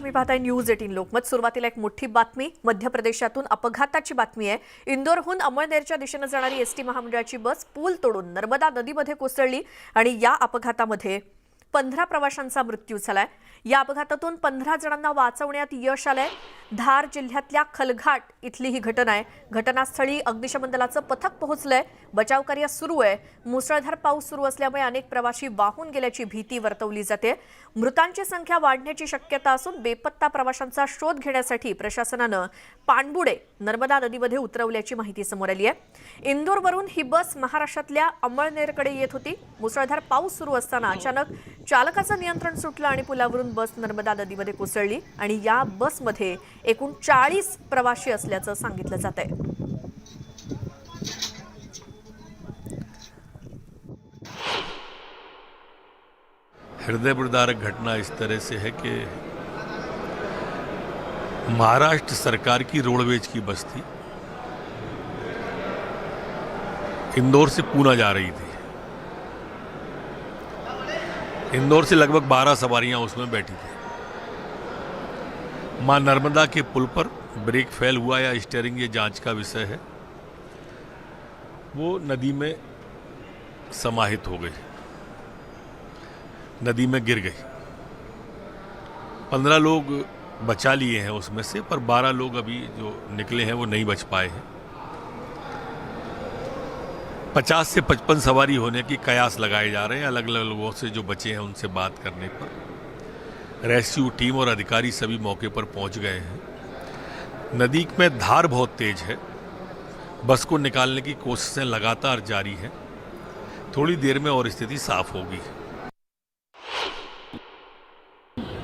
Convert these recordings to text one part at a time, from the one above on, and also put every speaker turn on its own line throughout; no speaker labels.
तुम्ही पाहताय न्यूज 18 लोकमत। सुरुवातीला एक मोठी बातमी, मध्य प्रदेशातून अपघाताची बातमी आहे। इंदोरहून अमळनेरच्या दिशेने जाणारी एसटी महामंडळाची बस पूल तोडून नर्मदा नदीमध्ये कोसळली आणि या अपघातामध्ये 15 प्रवाशांचा मृत्यू झालाय। या अपघातातून 15 जणांना वाचवण्यात यश आलंय। धार जिल्ह्यातल्या खलघाट इथली ही घटना आहे। घटनास्थळी अग्निशमन दलाचं पथक पोहोचलंय। बचाव कार्य सुरू आहे। मुसळधार पाऊस सुरू असल्यामुळे अनेक प्रवासी वाहून गेल्याची भीती वर्तवली जाते। मृतांची संख्या वाढण्याची शक्यता असून बेपत्ता प्रवाशांचा शोध घेण्यासाठी प्रशासनानं पाणबुडे नर्मदा नदीमध्ये उतरवल्याची माहिती समोर आली आहे। इंदोरवरून ही बस महाराष्ट्रातल्या अमळनेरकडे येत होती। मुसळधार पाऊस सुरू असताना अचानक चालकाचं नियंत्रण सुटलं आणि पुलावरून बस नर्मदा नदीमध्ये कोसळली आणि या बसमध्ये एकूण 40 प्रवासी असल्याचं सांगितलं जात आहे।
हृदयविदारक घटना इस तरह से है कि महाराष्ट्र सरकार की रोडवेज की बस थी, इंदौर से पूना जा रही थी। इंदौर से लगभग 12 सवारियां उसमें बैठी थी। मां नर्मदा के पुल पर ब्रेक फेल हुआ या स्टीयरिंग, ये जांच का विषय है। वो नदी में समाहित हो गई, नदी में गिर गई। 15 लोग बचा लिए हैं उसमें से, पर 12 लोग अभी जो निकले हैं वो नहीं बच पाए हैं। 50 से 55 सवारी होने की कयास लगाए जा रहे हैं। अलग अलग लोगों से जो बचे हैं उनसे बात करने पर रेस्क्यू टीम और अधिकारी सभी मौके पर पहुंच गए हैं। नदी में धार बहुत तेज है। बस को निकालने की कोशिशें लगातार जारी हैं। थोड़ी देर में और स्थिति साफ होगी।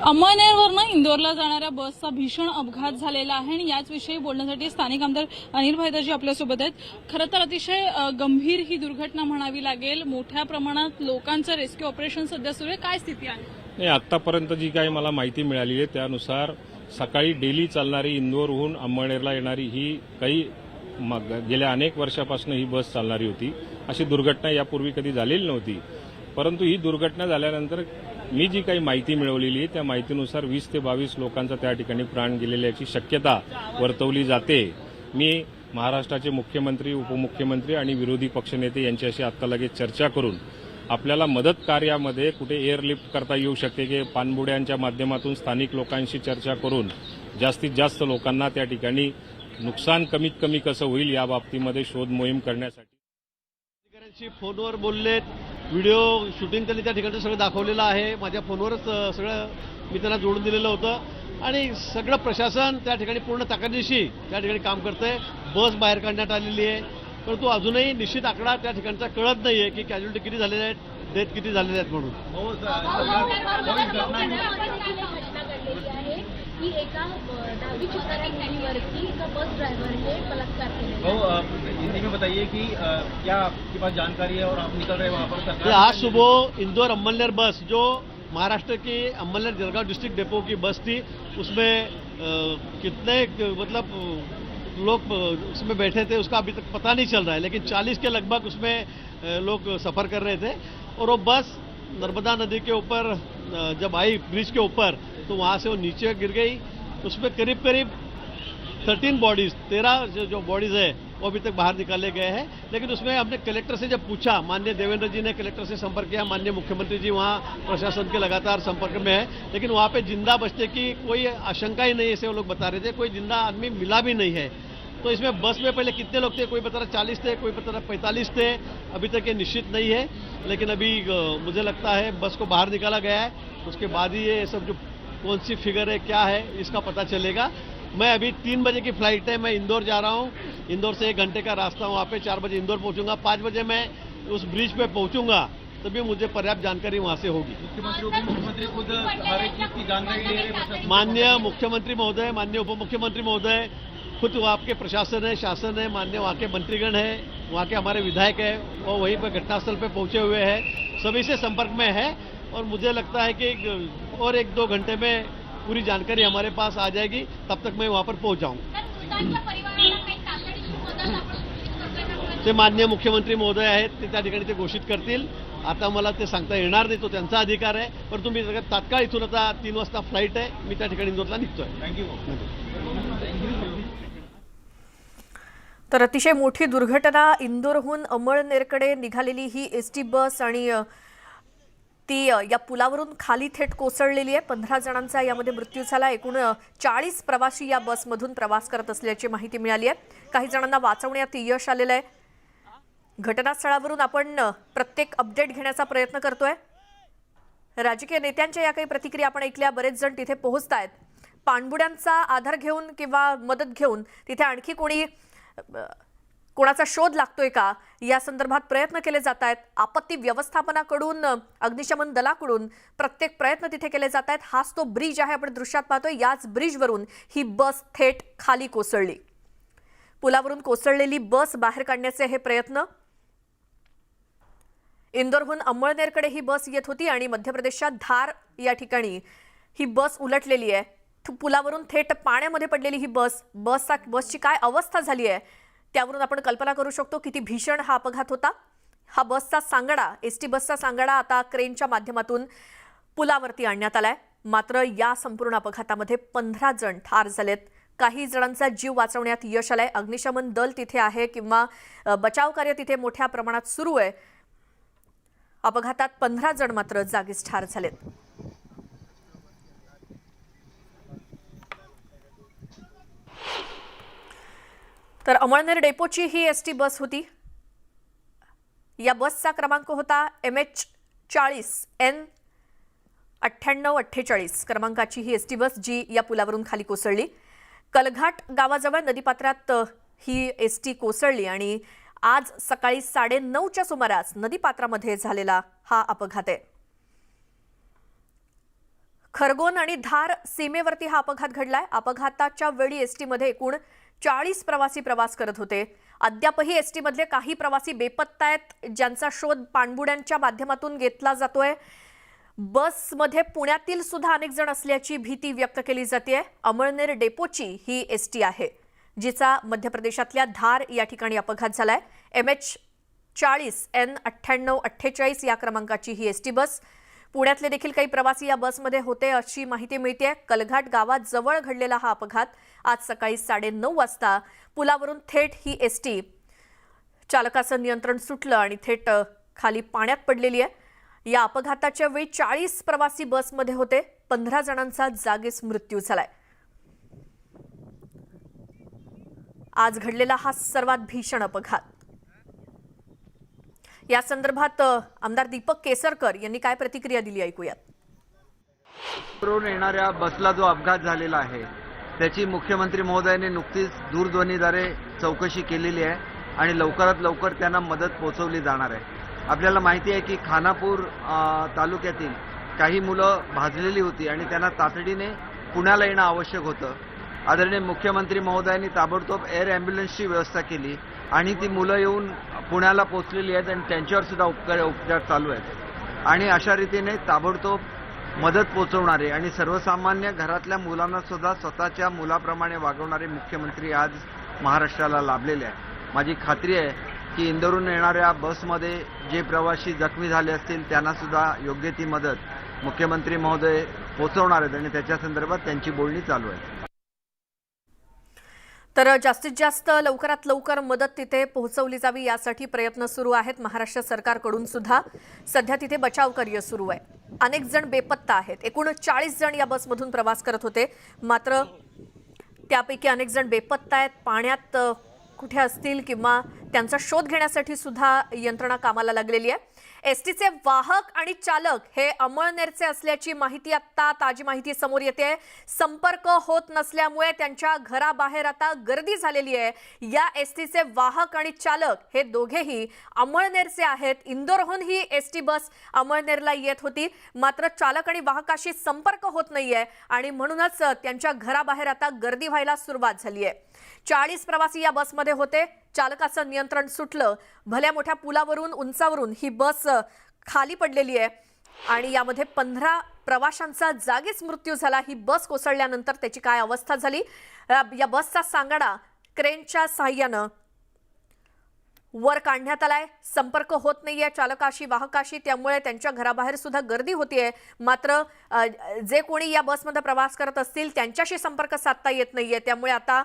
अमळनेरवरून इंदोरला जाणाऱ्या बसचा भीषण अपघात झालेला आहे आणि याच विषयी बोलण्यासाठी स्थानिक आमदार अनिल भाईदाजी आपल्यासोबत आहेत। खरं तर अतिशय गंभीर ही दुर्घटना म्हणावी लागेल। मोठ्या प्रमाणात लोकांचं रेस्क्यू ऑपरेशन सध्या सुरू आहे। काय स्थिती आहे?
नाही, आतापर्यंत जी काही मला माहिती मिळाली आहे त्यानुसार सकाळी डेली चालणारी इंदोरहून अमळनेरला येणारी ही काही गेल्या अनेक वर्षापासून ही बस चालणारी होती। अशी दुर्घटना यापूर्वी कधी झालेली नव्हती। परंतु ही दुर्घटना झाल्यानंतर मी जी काही माहिती मिळवलेली आहे त्या माहितीनुसार 20 ते 22 लोकांचा त्या ठिकाणी प्राण गेलेल्याची शक्यता वर्तवली जाते। मी महाराष्ट्राचे मुख्यमंत्री, उपमुख्यमंत्री आणि विरोधी पक्षनेते यांच्याशी आता लगेच चर्चा करून आपल्याला मदत कार्यामध्ये कुठे एअरलिफ्ट करता येऊ शकते की पाणबुड्यांच्या माध्यमातून स्थानिक लोकांशी चर्चा करून जास्तीत जास्त लोकांना त्या ठिकाणी नुकसान कमीत कमी कसं होईल या बाबतीमध्ये शोध मोहीम करण्यासाठी
फोनवर बोललेत। व्हिडिओ शूटिंग त्यांनी त्या ठिकाणी सगळं दाखवलेलं आहे। माझ्या फोनवरच सगळं मी त्यांना जोडून दिलेलं होतं आणि सगळं प्रशासन त्या ठिकाणी पूर्ण ताकदीशी त्या ठिकाणी काम करतंय। बस बाहेर काढण्यात आलेली आहे, परंतु अजूनही निश्चित आकडा त्या ठिकाणचा कळत नाहीये की कॅज्युअल्टी किती झालेल्या आहेत, डेथ किती झालेल्या आहेत म्हणून।
हिंदी में बताइए कि क्या आपके पास जानकारी है और आप निकल रहे हैं वहाँ पर?
आज सुबह इंदौर अमळनेर बस जो महाराष्ट्र की अमळनेर जलगांव डिस्ट्रिक्ट डिपो की बस थी, उसमें कितने मतलब लोग उसमें बैठे थे उसका अभी तक पता नहीं चल रहा है, लेकिन 40 के लगभग उसमें लोग सफ़र कर रहे थे। और वो बस नर्मदा नदी के ऊपर जब आई ब्रिज के ऊपर तो वहाँ से वो नीचे गिर गई। उसमें करीब करीब 13 बॉडीज 13 जो बॉडीज है वो अभी तक बाहर निकाले गए हैं। लेकिन उसमें हमने कलेक्टर से जब पूछा, माननीय देवेंद्र जी ने कलेक्टर से संपर्क किया, माननीय मुख्यमंत्री जी वहाँ प्रशासन के लगातार संपर्क में है, लेकिन वहाँ पे जिंदा बचने की कोई आशंका ही नहीं, ऐसे वो लोग बता रहे थे। कोई जिंदा आदमी मिला भी नहीं है। तो इसमें बस में पहले कितने लोग थे, कोई बता रहा 40 थे, कोई बता रहा 45 थे, अभी तक ये निश्चित नहीं है। लेकिन अभी मुझे लगता है बस को बाहर निकाला गया है, उसके बाद ही ये सब जो कौन सी फिगर है क्या है इसका पता चलेगा। मैं अभी 3 बजे की फ्लाइट है, मैं इंदौर जा रहा हूँ। इंदौर से 1 घंटे का रास्ता वहाँ पे 4 बजे इंदौर पहुँचूंगा। 5 बजे मैं उस ब्रिज पे पहुँचूंगा, तभी मुझे पर्याप्त जानकारी वहाँ से होगी।
मुख्यमंत्री खुद हर एक चीज की जानकारी ले रहे हैं।
माननीय मुख्यमंत्री महोदय, माननीय उप मुख्यमंत्री महोदय, खुद वहाँ के प्रशासन है, शासन है, माननीय वहाँ के मंत्रीगण है, वहाँ के हमारे विधायक है, वो वहीं पर घटनास्थल पे पहुँचे हुए हैं, सभी से संपर्क में है। और मुझे लगता है कि और 1-2 घंटे में पूरी जानकारी हमारे पास आ जाएगी, तब तक मैं वहाँ पर पहुँच जाऊँगा। ते माननीय मुख्यमंत्री महोदय आहेत, ते त्या ठिकाणी ते घोषित करतील। आता मला ते सांगता येणार नाही, तो त्यांचा अधिकार आहे. पण तुम्ही तात्काळ इथून आता 3 वाजता फ्लाईट आहे, मी त्या ठिकाणी इंदोरला निघतोय.
थँक्यू.
तर अतिशय मोठी दुर्घटना, इंदोरहून अमळनेरकडे निघालेली ही एसटी बस आणि ती या पुलावरून खाली थेट कोसळलेली आहे. 15 जणांचा यामध्ये मृत्यू झाला. एकूण 40 प्रवासी या बसमधून प्रवास करत असल्याची माहिती मिळाली आहे. काही जणांना वाचवण्यात यश आलेलं आहे. घटनास्थळावरून आपण प्रत्येक अपडेट घेण्याचा प्रयत्न करतोय. राजकीय नेत्यांच्या या काही प्रतिक्रिया आपण ऐकल्या. बरेच जण तिथे पोहोचतायत. पाणबुड्यांचा आधार घेऊन किंवा मदत घेऊन तिथे आणखी कोणाचा शोध लागतोय का या संदर्भात प्रयत्न केले जात आहेत. आपत्ती व्यवस्थापनाकडून, अग्निशमन दलाकडून प्रत्येक प्रयत्न तिथे केले जात आहेत. हाच तो ब्रिज आहे, आपण दृश्यात पाहतोय. याच ब्रिजवरून ही बस थेट खाली कोसळली. पुलावरून कोसळलेली बस बाहेर काढण्याचे हे प्रयत्न. इंदोरहून अमळनेरकडे ही बस येत होती आणि मध्य प्रदेशात धार या ठिकाणी ही बस उलटलेली आहे. पुलावरून थेट पाण्यामध्ये पडलेली ही बसची काय अवस्था झाली आहे त्यावरून आपण कल्पना करू शकतो किती भीषण हा अपघात होता. हा बसचा सांगाडा, एसटी बसचा सांगाडा आता क्रेनच्या माध्यमातून पुलावरती आणण्यात आलाय. मात्र या संपूर्ण अपघातामध्ये 15 जण ठार झालेत. काही जणांचा जीव वाचवण्यात यश आलंय. अग्निशमन दल तिथे आहे किंवा बचाव कार्य तिथे मोठ्या प्रमाणात सुरू आहे. अपघातात 15 जण मात्र जागीच ठार झालेत. तर अमळनेर डेपोची ही एसटी बस होती. या बसचा क्रमांक होता MH40N 9848 क्रमांकाची ही एसटी बस जी या पुलावरून खाली कोसळली. कलघाट गावाजवळ नदीपात्रात ही एसटी कोसळली आणि आज सकाळी 9:30च्या सुमारास नदीपात्रामध्ये झालेला हा अपघात आहे. खरगोन आणि धार सीमेवरती हा अपघात घडलाय. अपघाताच्या वेळी एसटीमध्ये एकूण 40 प्रवासी प्रवास करत होते. अद्यापही एसटीमधले काही प्रवासी बेपत्ता आहेत, ज्यांचा शोध पाणबुड्यांच्या माध्यमातून घेतला जातोय. बसमध्ये पुण्यातील सुद्धा अनेक जण असल्याची भीती व्यक्त केली जाते. अमळनेर डेपोची ही एसटी आहे जिचा मध्य प्रदेशातल्या धार या ठिकाणी अपघात झालाय. MH40N 9848 या क्रमांकाची ही एसटी बस. पुण्यातले देखील काही प्रवासी या बसमध्ये होते अशी माहिती मिळते. कलघाट गावात जवळ घडलेला हा अपघात आज सकाळी 9:30 वाजता पुलावरून थेट ही एसटी चालकाचं नियंत्रण सुटलं आणि थेट खाली पाण्यात पडलेली आहे. या अपघाताच्या वेळी 40 प्रवासी बसमध्ये होते. 15 जणांचा जागीच मृत्यू झालाय. आज घडलेला हा सर्वात भीषण अपघात. या संदर्भात आमदार दीपक केसरकर यांनी काय प्रतिक्रिया दिली ऐकूयात.
रोड येणाऱ्या बसला जो अपघात झालेला आहे त्याची मुख्यमंत्री महोदयांनी नुकतीच दूरध्वनीद्वारे चौकशी केलेली आहे आणि लवकरात लवकर त्यांना मदत पोहोचवली जाणार आहे. आपल्याला माहिती आहे की खानापूर तालुक्यातील काही मुलं भाजलेली होती आणि त्यांना तातडीने पुण्याला येणं आवश्यक होतं. आदरणीय मुख्यमंत्री महोदयांनी ताबडतोब एअर ॲम्ब्युलन्सची व्यवस्था केली आणि ती मुलं येऊन पुण्याला पोहोचलेली आहेत आणि त्यांच्यावर सुद्धा उपचार चालू आहेत. आणि अशा रीतीने ताबडतोब मदत पोहोचवणारे आणि सर्वसामान्य घरातल्या मुलांना सुद्धा स्वतःच्या मुलाप्रमाणे वागवणारे मुख्यमंत्री आज महाराष्ट्राला लाभलेले आहे. माझी खात्री आहे की इंदोरहून येणाऱ्या बसमध्ये जे प्रवासी जखमी झाले असतील त्यांना सुद्धा योग्य ती मदत मुख्यमंत्री महोदय पोहोचवणार आहेत आणि त्याच्या संदर्भात त्यांची बोलणी चालू आहे.
तर जास्तीत जास्त लवकरात लवकर मदत तिथे पोहोचवली जावी यासाठी प्रयत्न सुरू आहेत. महाराष्ट्र सरकारकडून सुद्धा सध्या तिथे बचाव कार्य सुरू आहे. अनेक जण बेपत्ता आहेत. एकूण 40 जण या बसमधून प्रवास करत होते. मात्र त्यापैकी अनेक जण बेपत्ता आहेत. पाण्यात कुठे असतील किंवा त्यांचा शोध घेण्यासाठी सुद्धा यंत्रणा कामाला लागलेली आहे. एसटीचे वाहक आणि चालक हे अमळनेरचे असल्याची माहिती आता ताजी माहिती समोर येते. संपर्क होत नसल्यामुळे त्यांच्या घराबाहेर आता गर्दी झालेली आहे. या एसटीचे वाहक आणि चालक हे दोघेही अमळनेरचे आहेत. इंदोरहून ही एसटी बस अमळनेरला येत होती. मात्र चालक आणि वाहकाशी संपर्क होत नाहीये आणि म्हणूनच त्यांच्या घराबाहेर आता गर्दी व्हायला सुरुवात झाली आहे. 40 प्रवासी या बसमध्ये होते. चालकाचं नियंत्रण सुटलं. भल्या मोठ्या पुलावरून उंचावरून ही बस खाली पडलेली आहे आणि यामध्ये 15 प्रवाशांचा जागीच मृत्यू झाला. ही बस कोसळल्यानंतर त्याची काय अवस्था झाली. या बसचा सांगाडा क्रेनच्या साहाय्यानं वर काढण्यात आलाय. संपर्क होत नाहीये चालकाशी वाहकाशी, त्यामुळे त्यांच्या घराबाहेर सुद्धा गर्दी होतीये. मात्र जे कोणी या बसमध्ये प्रवास करत असतील त्यांच्याशी संपर्क साधता येत नाहीये. त्यामुळे आता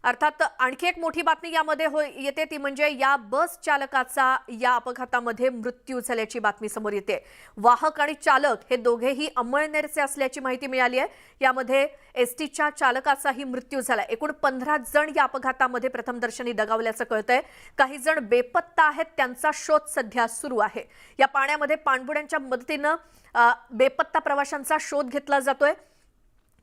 अर्थात आणखी एक मोठी बातमी यामध्ये येते ती म्हणजे या बस चालकाचा या अपघातामध्ये मृत्यू झाल्याची बातमी समोर येते. वाहक आणि चालक हे दोघेही अंमळनेरचे असल्याची माहिती मिळाली आहे. यामध्ये एसटीच्या चालकाचाही मृत्यू झाला. एकूण 15 जण या अपघातामध्ये प्रथमदर्शनी दगावल्याचं कळतंय. काही जण बेपत्ता आहेत, त्यांचा शोध सध्या सुरू आहे. या पाण्यामध्ये पाणबुड्यांच्या मदतीनं बेपत्ता प्रवाशांचा शोध घेतला जातोय.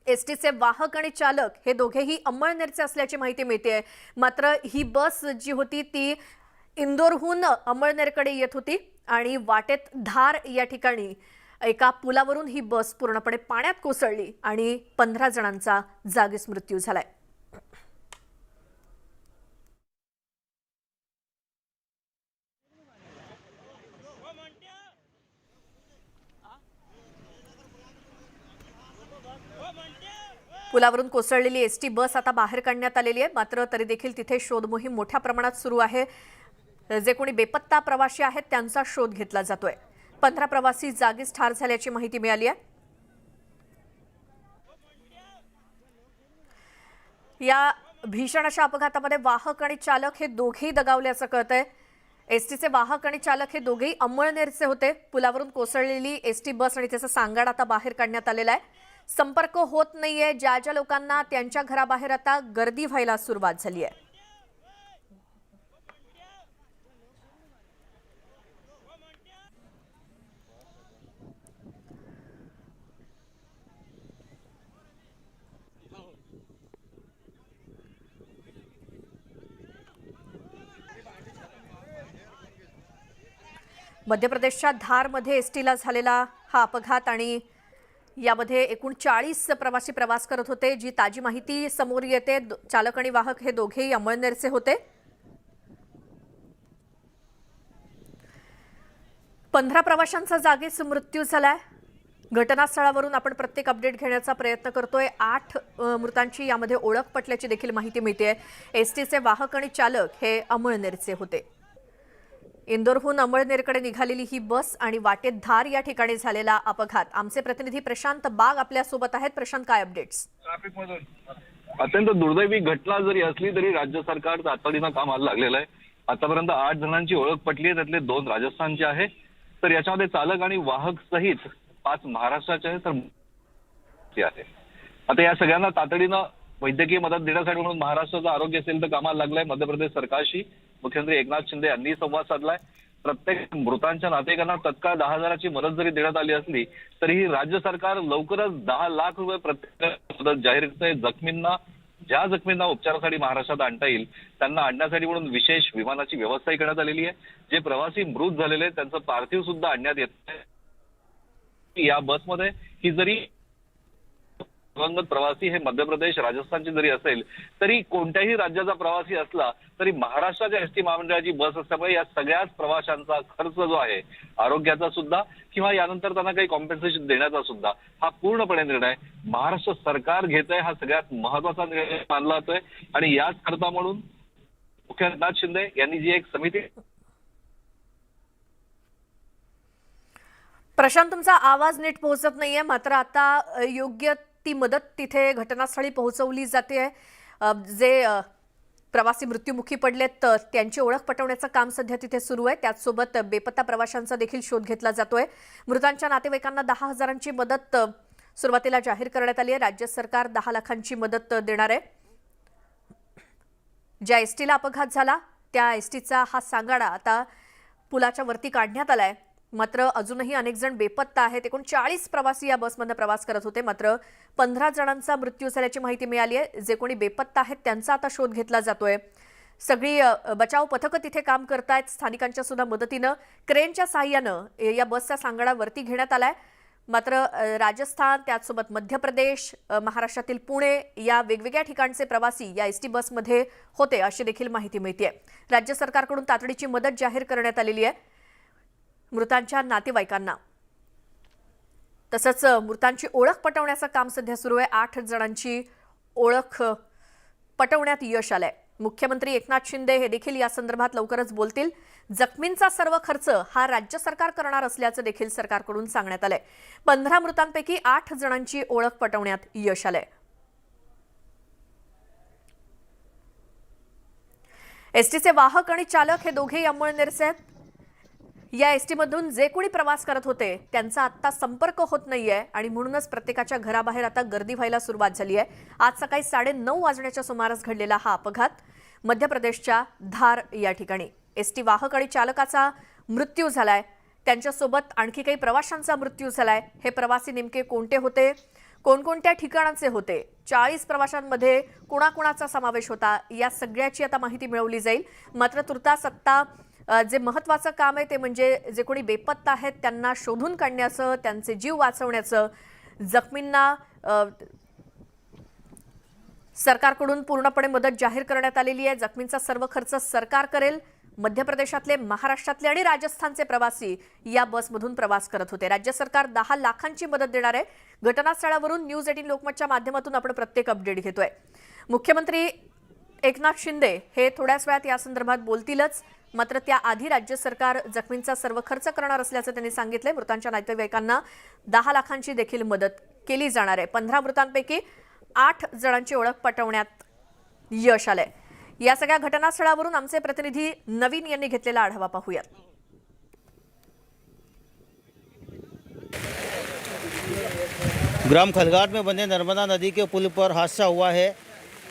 एसटीचे वाहक आणि चालक हे दोघेही अंमळनेरचे असल्याची माहिती मिळते. मात्र ही बस जी होती ती इंदोरहून अंमळनेरकडे येत होती आणि वाटेत धार या ठिकाणी एका पुलावरून ही बस पूर्णपणे पाण्यात कोसळली आणि 15 जणांचा जागीच मृत्यू झालाय. पुलावरून कोसळलेली एसटी बस आता बाहेर काढण्यात आलेली आहे. मात्र तरी देखील तिथे शोध मोहीम मोठ्या प्रमाणात सुरू आहे. जे कोणी बेपत्ता प्रवासी आहेत त्यांचा शोध घेतला जातोय. 15 प्रवासी जागीच ठार झाल्याची माहिती मिळाली आहे. या भीषण अशा अपघातामध्ये वाहक आणि चालक हे दोघेही दगावल्याचं कळतंय. एसटीचे वाहक आणि चालक हे दोघेही अंमळनेरचे होते. पुलावरून कोसळलेली एसटी बस आणि त्याचा सांगाडा आता बाहेर काढण्यात आलेला आहे. संपर्क होत नाहीये. ज्या लोकांना त्यांच्या घराबाहेर आता गर्दी व्हायला सुरुवात झाली आहे. मध्य प्रदेशच्या धारमध्ये एसटीला झालेला हा अपघात आणि यामध्ये एकूण 40 प्रवासी प्रवास करत होते. जी ताजी माहिती समोर येते, चालक आणि वाहक हे दोघेही अंमळनेरचे होते. 15 प्रवाशांचा जागीच मृत्यू झालाय. घटनास्थळावरून आपण प्रत्येक अपडेट घेण्याचा प्रयत्न करतोय. 8 मृतांची यामध्ये ओळख पटल्याची देखील माहिती मिळते. एसटीचे वाहक आणि चालक हे अंमळनेरचे होते. इंदोरहून अंमळनेरकडे निघालेली ही बस आणि वाटेत धार या ठिकाणी झालेला अपघात. आमचे प्रतिनिधी प्रशांत बाग आपल्या सोबत आहेत. प्रशांत, काय अपडेट्स?
अत्यंत दुर्दैवी घटना जरी असली तरी राज्य सरकार तातडीनं कामाला लागलेलं आहे. आतापर्यंत 8 जणांची ओळख पटली आहे. त्यातले 2 राजस्थानचे आहे. तर याच्यामध्ये चालक आणि वाहक सहित 5 महाराष्ट्राचे आहेत तर आहे. आता या सगळ्यांना तातडीनं वैद्यकीय मदत देण्यासाठी म्हणून महाराष्ट्राचं आरोग्य सेल तर कामाला लागलाय. मध्य प्रदेश सरकारशी मुख्यमंत्री एकनाथ शिंदे यांनी संवाद साधलाय. प्रत्येक मृतांच्या नातेवाईकांना तत्काळ 10,000ची मदत जरी देण्यात आली असली तरीही राज्य सरकार लवकरच 10 लाख रुपये प्रत्येक मदत जाहीर करतंय. ज्या जखमींना उपचारासाठी महाराष्ट्रात आणता येईल त्यांना आणण्यासाठी म्हणून विशेष विमानाची व्यवस्थाही करण्यात आलेली आहे. जे प्रवासी मृत झालेले आहेत त्यांचं पार्थिव सुद्धा आणण्यात येत आहे. या बसमध्ये ही जरी दिवंगत प्रवासी हे मध्य प्रदेश राजस्थानची जरी असेल तरी कोणत्याही राज्याचा प्रवासी असला तरी महाराष्ट्राच्या एसटी महामंडळाची बस असल्यामुळे या सगळ्याच प्रवाशांचा खर्च जो आहे आरोग्याचा सुद्धा किंवा यानंतर त्यांना काही कॉम्पेन्सेशन देण्याचा सुद्धा हा पूर्णपणे निर्णय महाराष्ट्र सरकार घेत आहे. हा सगळ्यात महत्वाचा निर्णय मानला जातोय आणि याच करता म्हणून मुख्यमंत्री एकनाथ शिंदे यांनी जी एक समिती.
प्रशांत, तुमचा आवाज नीट पोहोचत नाहीये. मात्र आता योग्य ती मदत तिथे घटनास्थळी पोहोचवली जाते. जे प्रवासी मृत्युमुखी पडलेत तर त्यांची ओळख पटवण्याचं काम सध्या तिथे सुरू आहे. त्याचसोबत बेपत्ता प्रवाशांचा देखील शोध घेतला जातोय. मृतांच्या नातेवाईकांना 10,000ची मदत सुरुवातीला जाहीर करण्यात आली आहे. राज्य सरकार 10 लाखांची मदत देणार आहे. ज्या एसटीला अपघात झाला त्या एसटीचा हा सांगाडा आता पुलाच्या वरती काढण्यात आलाय. मात्र अजूनही अनेक जण बेपत्ता आहेत. एकूण 40 प्रवासी या बसमध्ये प्रवास करत होते. मात्र 15 जणांचा मृत्यू झाल्याची माहिती मिळाली आहे. जे कोणी बेपत्ता आहेत त्यांचा आता शोध घेतला जातोय. सगळी बचाव पथकं तिथे काम करतायत. स्थानिकांच्या सुद्धा मदतीनं क्रेनच्या साहाय्यानं या बसचा सांगाडा वरती घेण्यात आलाय. मात्र राजस्थान, त्याचसोबत मध्य प्रदेश, महाराष्ट्रातील पुणे या वेगवेगळ्या ठिकाणचे प्रवासी या एसटी बसमध्ये होते अशी देखील माहिती मिळते. राज्य सरकारकडून तातडीची मदत जाहीर करण्यात आलेली आहे मृतांच्या नातेवाईकांना. तसंच मृतांची ओळख पटवण्याचं काम सध्या सुरू आहे. 8 जणांची ओळख पटवण्यात यश आलंय. मुख्यमंत्री एकनाथ शिंदे हे देखील या संदर्भात लवकरच बोलतील. जखमींचा सर्व खर्च हा राज्य सरकार करणार असल्याचं देखील सरकारकडून सांगण्यात आलंय. 15 मृतांपैकी 8 जणांची ओळख पटवण्यात यश आलंय. एसटीचे वाहक आणि चालक हे दोघेही अंमळनेरचे आहेत. या एसटीमधून जे कोणी प्रवास करत होते त्यांचा आता संपर्क होत नाहीये आणि म्हणूनच प्रत्येकाच्या घराबाहेर आता गर्दी व्हायला सुरुवात झाली आहे. आज सकाळी 9:30 वाजण्याच्या सुमारास घडलेला हा अपघात मध्य प्रदेशच्या धार या ठिकाणी. एसटी वाहक आणि चालकाचा मृत्यू झालाय. त्यांच्यासोबत आणखी काही प्रवाशांचा मृत्यू झालाय. हे प्रवासी नेमके कोणते होते, कोणकोणत्या ठिकाणांचे होते, 40 प्रवाशांमध्ये कुणाकुणाचा समावेश होता, या सगळ्याची आता माहिती मिळवली जाईल. मात्र तुर्तास आत्ता जे महत्त्वाचं काम आहे ते म्हणजे जे कोणी बेपत्ता आहेत त्यांना शोधून काढण्याचं, त्यांचे जीव वाचवण्याचं. जखमींना सरकारकडून पूर्णपणे मदत जाहीर करण्यात आलेली आहे. जखमींचा सर्व खर्च सरकार करेल. मध्य प्रदेशातले, महाराष्ट्रातले आणि राजस्थानचे प्रवासी या बसमधून प्रवास करत होते. राज्य सरकार 10 लाखांची मदत देणार आहे. घटनास्थळावरून न्यूज 18 लोकमतच्या माध्यमातून आपण प्रत्येक अपडेट घेतोय. मुख्यमंत्री एकनाथ शिंदे हे थोड्याच वेळात या संदर्भात बोलतीलच. मात्र त्याआधी राज्य सरकार जखमींचा सर्व खर्च करणार असल्याचं त्यांनी सांगितलंय. मृतांच्या नातेवाईकांना 10 लाखांची देखील मदत केली जाणार आहे. 15 मृतांपैकी 8 जणांची ओळख पटवण्यात यश आलंय. या सगळ्या घटनास्थळावरून आमचे प्रतिनिधी नवीन यांनी घेतलेला आढावा पाहूयात.
ग्राम खलघाट में बने नर्मदा नदी के पुल पर हादसा हुआ है।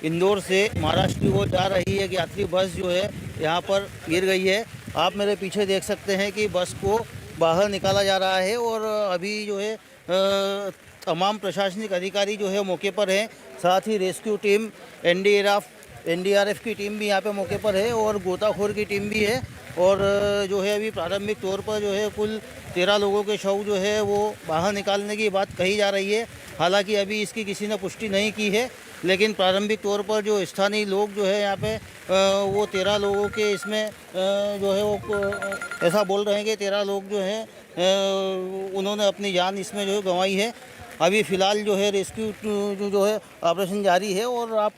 इंदौर से महाराष्ट्र की ओर जा रही एक यात्री बस जो है यहाँ पर गिर गई है। आप मेरे पीछे देख सकते हैं कि बस को बाहर निकाला जा रहा है और अभी जो है तमाम प्रशासनिक अधिकारी जो है मौके पर हैं। साथ ही रेस्क्यू टीम एनडीआरएफ की टीम भी यहाँ पे मौके पर है और गोताखोर की टीम भी है। और जो है अभी प्रारंभिक तौर पर जो है कुल 13 लोगों के शव जो है वो बाहर निकालने की बात कही जा रही है। हालांकि अभी इसकी किसी ने पुष्टि नहीं की है, लेकिन प्रारंभिक तौर पर जो स्थानीय लोग जो है यहाँ पे वो 13 लोगों के इसमें जो है वो ऐसा बोल रहे हैं कि 13 लोग जो हैं उन्होंने अपनी जान इसमें जो है गंवाई है। अभी फ़िलहाल जो है रेस्क्यू जो है ऑपरेशन जारी है और आप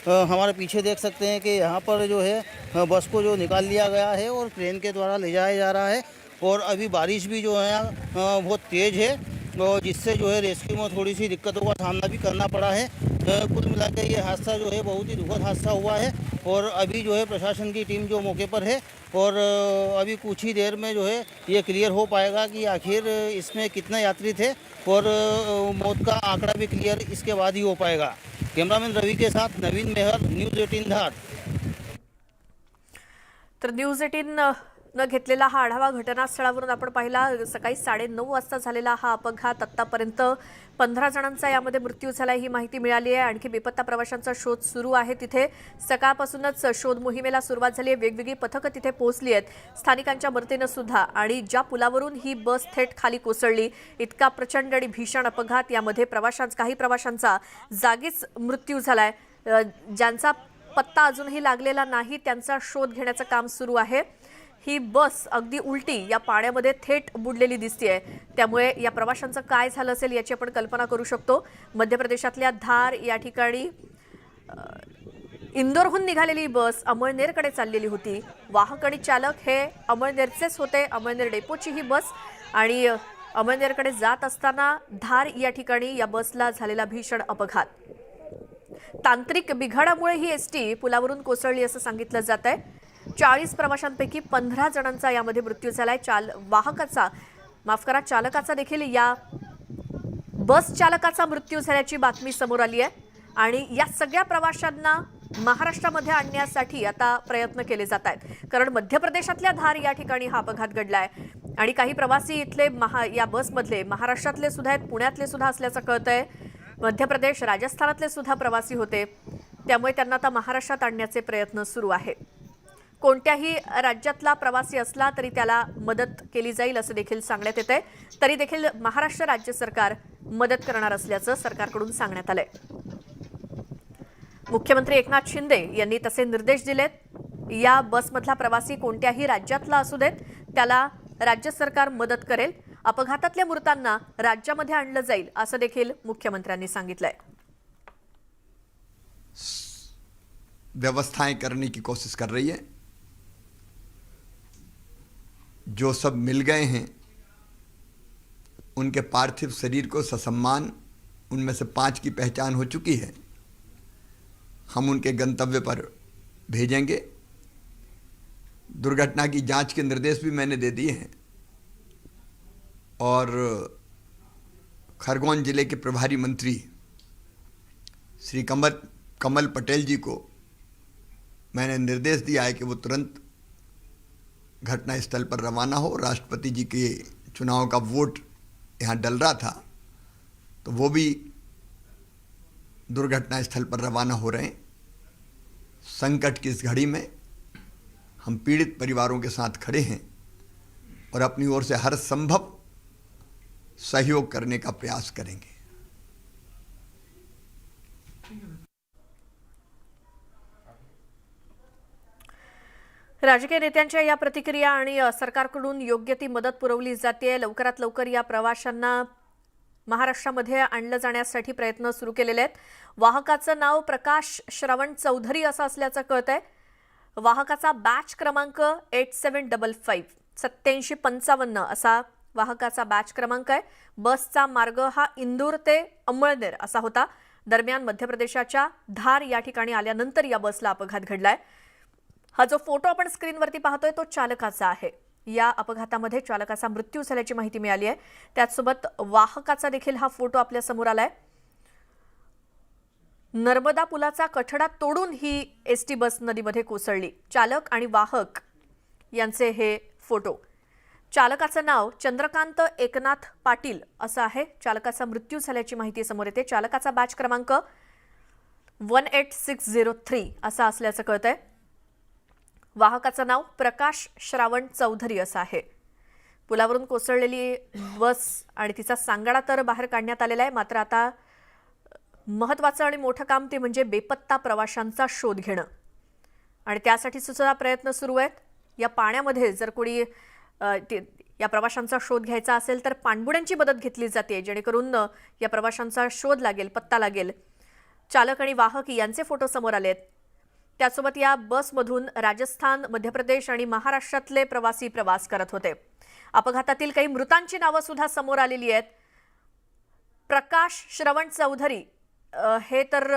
हमारे पीछे देख सकते हैं कि यहाँ पर जो है बस को जो निकाल लिया गया है और क्रेन के द्वारा ले जाया जा रहा है। और अभी बारिश भी जो है बहुत तेज़ है और जिससे जो है रेस्क्यू में थोड़ी सी दिक्कतों का सामना भी करना पड़ा है। कुल मिलाकर ये हादसा जो है बहुत ही दुखद हादसा हुआ है और अभी जो है प्रशासन की टीम जो मौके पर है और अभी कुछ ही देर में जो है ये क्लियर हो पाएगा कि आखिर इसमें कितने यात्री थे और मौत का आंकड़ा भी क्लियर इसके बाद ही हो पाएगा। कैमरामैन रवि के साथ नवीन मेहर, न्यूज़ 18 धार।
तर न्यूज 18 न घेतलेला हा आढावा घटनास्थळावरून आपण पाहिला. सकाळी 9:30 वाजता झालेला हा अपघात. आतापर्यंत 15 जणांचा यामध्ये मृत्यू झाला ही माहिती मिळाली आहे. आणखी बेपत्ता प्रवाशांचा शोध सुरू आहे. तिथे सकाळपासूनच शोध मोहिमेला सुरुवात झाली आहे. वेगवेगळी पथकं तिथे पोहोचली आहेत. स्थानिकांच्या मदतीनं सुद्धा. आणि ज्या पुलावरून ही बस थेट खाली कोसळली, इतका प्रचंड आणि भीषण अपघात, यामध्ये काही प्रवाशांचा जागीच मृत्यू झालाय. ज्यांचा पत्ता अजूनही लागलेला नाही त्यांचा शोध घेण्याचं काम सुरू आहे. ही बस अगदी उलटी या पाण्यामध्ये थेट बुडलेली दिसतेय. त्यामुळे या प्रवाशांचं काय झालं असेल याची आपण कल्पना करू शकतो. मध्य प्रदेशातल्या धार या ठिकाणी इंदोरहून निघालेली बस अमळनेरकडे चाललेली होती. वाहक आणि चालक हे अमळनेरचेच होते. अमळनेर डेपोची ही बस आणि अमळनेरकडे जात असताना धार या ठिकाणी या बसला झालेला भीषण अपघात. तांत्रिक बिघाडामुळे ही एसटी पुलावरून कोसळली असं सांगितलं जात आहे. 40 प्रवाशांपैकी 15 जणांचा यामध्ये मृत्यू झालाय. चालकाचा देखील या बस चालकाचा मृत्यू झाल्याची बातमी समोर आली आहे. आणि या सगळ्या प्रवाशांना महाराष्ट्रामध्ये आणण्यासाठी आता प्रयत्न केले जात आहेत. कारण मध्य प्रदेशातल्या धार या ठिकाणी हा अपघात घडलाय आणि काही प्रवासी इथले या बसमधले महाराष्ट्रातले सुद्धा आहेत, पुण्यातले सुद्धा असल्याचं कळतंय. मध्य प्रदेश, राजस्थानातले सुद्धा प्रवासी होते. त्यामुळे त्यांना आता महाराष्ट्रात आणण्याचे प्रयत्न सुरू आहेत. कोणत्याही राज्यातला प्रवासी असला तरी त्याला मदत केली जाईल असं देखील सांगण्यात येतंय. तरी देखील महाराष्ट्र राज्य सरकार मदत करणार असल्याचं सरकारकडून सांगण्यात आलंय. मुख्यमंत्री एकनाथ शिंदे यांनी तसे निर्देश दिलेत. या बसमधला प्रवासी कोणत्याही राज्यातला असू देत त्याला राज्य सरकार मदत करेल. अपघातातल्या मृतांना राज्यामध्ये आणलं जाईल असं देखील मुख्यमंत्र्यांनी सांगितलंय.
व्यवस्थाएं करने की कोशिश कर रही है। जो सब मिल गए हैं उनके पार्थिव शरीर को ससम्मान, उनमें से 5 की पहचान हो चुकी है, हम उनके गंतव्य पर भेजेंगे। दुर्घटना की जांच के निर्देश भी मैंने दे दिए हैं और खरगोन जिले के प्रभारी मंत्री श्री कमल पटेल जी को मैंने निर्देश दिया है कि वो तुरंत घटनास्थल पर रवाना हो। राष्ट्रपति जी के चुनाव का वोट यहाँ डल रहा था तो वो भी दुर्घटना स्थल पर रवाना हो रहे हैं। संकट की इस घड़ी में हम पीड़ित परिवारों के साथ खड़े हैं और अपनी ओर से हर संभव सहयोग करने का प्रयास करेंगे।
राजकीय नेत्यांच्या या प्रतिक्रिया आणि सरकारकडून योग्य ती मदत पुरवली जाते। लवकरात लवकर या प्रवाशांना महाराष्ट्रामध्ये आणलं जाण्यासाठी प्रयत्न सुरू केलेले आहेत। वाहकाचं नाव प्रकाश श्रवण चौधरी असं असल्याचं कळतंय। वाहकाचा बॅच क्रमांक 8755 8755 असा वाहकाचा बॅच क्रमांक आहे। बसचा मार्ग हा इंदूर ते अमळनेर असा होता। दरम्यान मध्य प्रदेशाच्या धार या ठिकाणी आल्यानंतर या बसला अपघात घडलाय। हा जो फोटो आपण स्क्रीनवरती पाहतोय तो चालकाचा आहे। या अपघातामध्ये चालकाचा मृत्यू झाल्याची माहिती मिळाली आहे। त्याचसोबत वाहकाचा देखील हा फोटो आपल्या समोर आलाय। नर्मदा पुलाचा कठडा तोडून ही एसटी बस नदीमध्ये कोसळली। चालक आणि वाहक यांचे हे फोटो। चालकाचं नाव चंद्रकांत एकनाथ पाटील असं आहे। चालकाचा मृत्यू झाल्याची माहिती समोर येते। चालकाचा बॅच क्रमांक 18603 असा असल्याचं कळतंय। वाहकाचं नाव प्रकाश श्रावण चौधरी असं आहे। पुलावरून कोसळलेली बस आणि तिचा सांगाडा तर बाहेर काढण्यात आलेला आहे। मात्र आता महत्त्वाचं आणि मोठं काम ते म्हणजे बेपत्ता प्रवाशांचा शोध घेणं आणि त्यासाठी सुद्धा प्रयत्न सुरू आहेत। या पाण्यामध्ये जर कोणी या प्रवाशांचा शोध घ्यायचा असेल तर पाणबुड्यांची मदत घेतली जाते जेणेकरून या प्रवाशांचा शोध लागेल, पत्ता लागेल। चालक आणि वाहक यांचे फोटो समोर आलेत। त्यासोबत या बसमधून राजस्थान, मध्य प्रदेश आणि महाराष्ट्रातले प्रवासी प्रवास करत होते। अपघातातील काही मृतांची नावं सुद्धा समोर आलेली आहेत। प्रकाश श्रवण चौधरी हे तर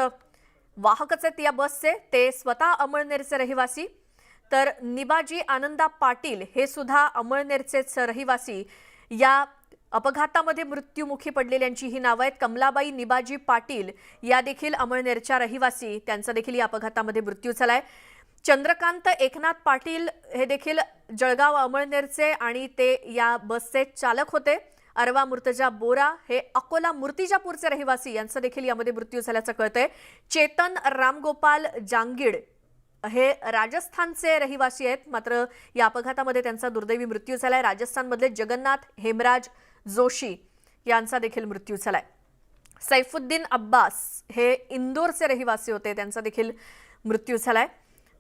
वाहकच आहेत या बसचे, ते स्वतः अमळनेरचे रहिवासी। तर निबाजी आनंदा पाटील हे सुद्धा अमळनेरचेच रहिवासी। या अपघातामध्ये मृत्युमुखी पडलेल्यांची ही नावं आहेत। कमलाबाई निबाजी पाटील या देखील अमळनेरच्या रहिवासी, त्यांचा देखील या अपघातामध्ये मृत्यू झालाय। चंद्रकांत एकनाथ पाटील हे देखील जळगाव अमळनेरचे आणि ते या बसचे चालक होते। अरवा मुर्तजा बोरा हे अकोला मूर्तिजापूरचे रहिवासी, यांचा देखील यामध्ये मृत्यू झाल्याचं कळतंय। चेतन रामगोपाल जांगीड हे राजस्थानचे रहिवासी आहेत, मात्र या अपघातामध्ये त्यांचा दुर्दैवी मृत्यू झालाय। राजस्थानमधले जगन्नाथ हेमराज जोशी यांचा देखील मृत्यू झालाय। सैफुद्दीन अब्बास हे इंदोरचे रहिवासी होते, त्यांचा देखील मृत्यू झालाय।